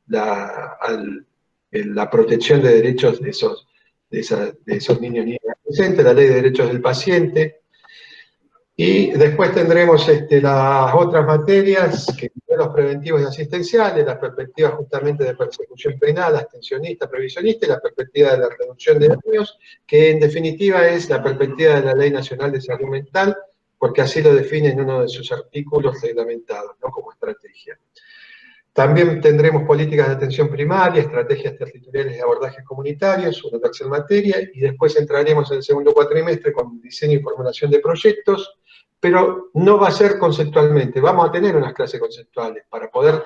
la protección de derechos de esos niños, niñas y adolescentes, la Ley de Derechos del Paciente. Y después tendremos las otras materias, que son los preventivos y asistenciales, la perspectiva justamente de persecución penal, abstencionista, previsionista, y la perspectiva de la reducción de daños, que en definitiva es la perspectiva de la Ley Nacional de Salud Mental, porque así lo define en uno de sus artículos reglamentados, ¿no? Como estrategia. También tendremos políticas de atención primaria, estrategias territoriales de abordajes comunitarios, una tercera materia, y después entraremos en el segundo cuatrimestre con diseño y formulación de proyectos, pero no va a ser conceptualmente, vamos a tener unas clases conceptuales para poder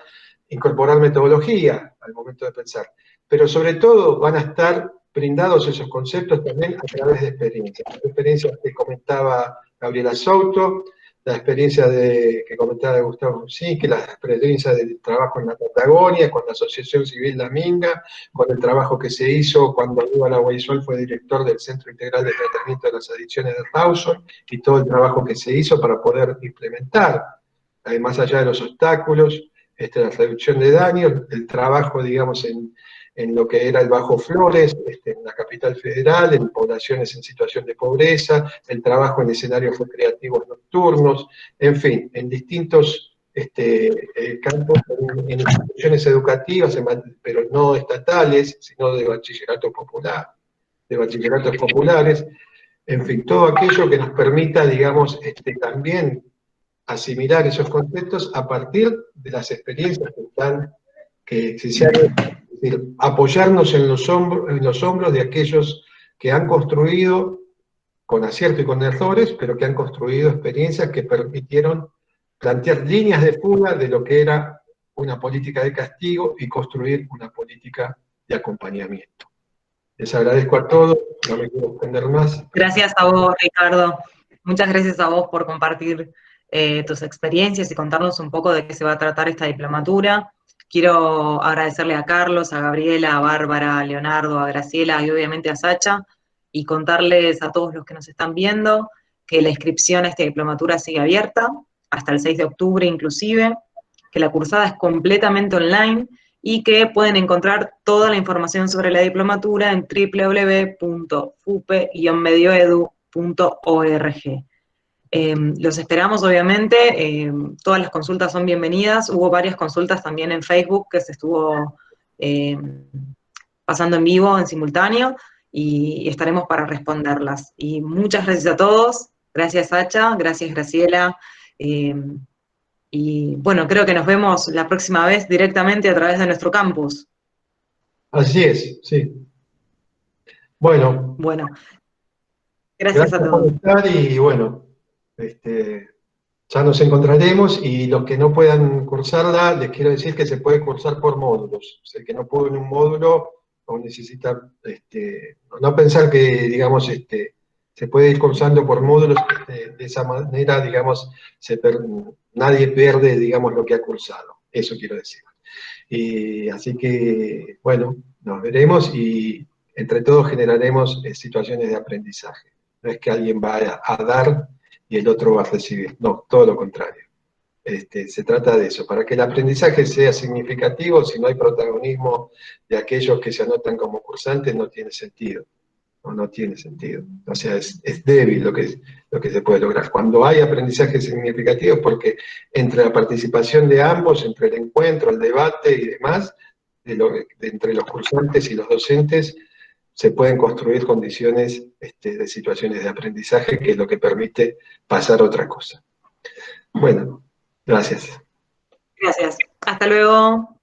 incorporar metodología al momento de pensar, pero sobre todo van a estar brindados esos conceptos también a través de experiencias. Las experiencias que comentaba Gabriela Souto, la experiencia que comentaba Gustavo Musi, que la experiencia del trabajo en la Patagonia, con la Asociación Civil La Minga, con el trabajo que se hizo cuando Aníbal Aguaisol fue director del Centro Integral de Tratamiento de las Adicciones de Rawson, y todo el trabajo que se hizo para poder implementar, más allá de los obstáculos, la reducción de daños, el trabajo, digamos, en lo que era el Bajo Flores, en la capital federal, en poblaciones en situación de pobreza, el trabajo en escenarios recreativos nocturnos, en fin, en distintos campos, en instituciones educativas, pero no estatales, sino de bachillerato popular, de bachilleratos populares, en fin, todo aquello que nos permita, digamos, también asimilar esos conceptos a partir de las experiencias que se hacen. Es decir, apoyarnos en los hombros de aquellos que han construido, con acierto y con errores, pero que han construido experiencias que permitieron plantear líneas de fuga de lo que era una política de castigo y construir una política de acompañamiento. Les agradezco a todos, no me quiero extender más. Gracias a vos, Ricardo. Muchas gracias a vos por compartir tus experiencias y contarnos un poco de qué se va a tratar esta diplomatura. Quiero agradecerle a Carlos, a Gabriela, a Bárbara, a Leonardo, a Graciela y obviamente a Sacha, y contarles a todos los que nos están viendo que la inscripción a esta diplomatura sigue abierta, hasta el 6 de octubre inclusive, que la cursada es completamente online y que pueden encontrar toda la información sobre la diplomatura en www.fupe-medioedu.org. Los esperamos, obviamente, todas las consultas son bienvenidas, hubo varias consultas también en Facebook que se estuvo pasando en vivo, en simultáneo, y estaremos para responderlas. Y muchas gracias a todos, gracias Sacha, gracias Graciela, y bueno, creo que nos vemos la próxima vez directamente a través de nuestro campus. Así es, sí. Bueno. Bueno, gracias a todos. Por estar y bueno, ya nos encontraremos, y los que no puedan cursarla, les quiero decir que se puede cursar por módulos. O sea, el que no pudo en un módulo o necesita, no pensar que, digamos, se puede ir cursando por módulos, de esa manera, digamos, nadie pierde, digamos, lo que ha cursado. Eso quiero decir. Y así que, bueno, nos veremos y entre todos generaremos situaciones de aprendizaje. No es que alguien va a dar y el otro va a recibir, no, todo lo contrario. Se trata de eso, para que el aprendizaje sea significativo, si no hay protagonismo de aquellos que se anotan como cursantes, no tiene sentido. No tiene sentido. O sea, es débil lo que se puede lograr. Cuando hay aprendizaje significativo, porque entre la participación de ambos, entre el encuentro, el debate y demás, entre los cursantes y los docentes, se pueden construir condiciones de situaciones de aprendizaje, que es lo que permite pasar otra cosa. Bueno, gracias. Gracias. Hasta luego.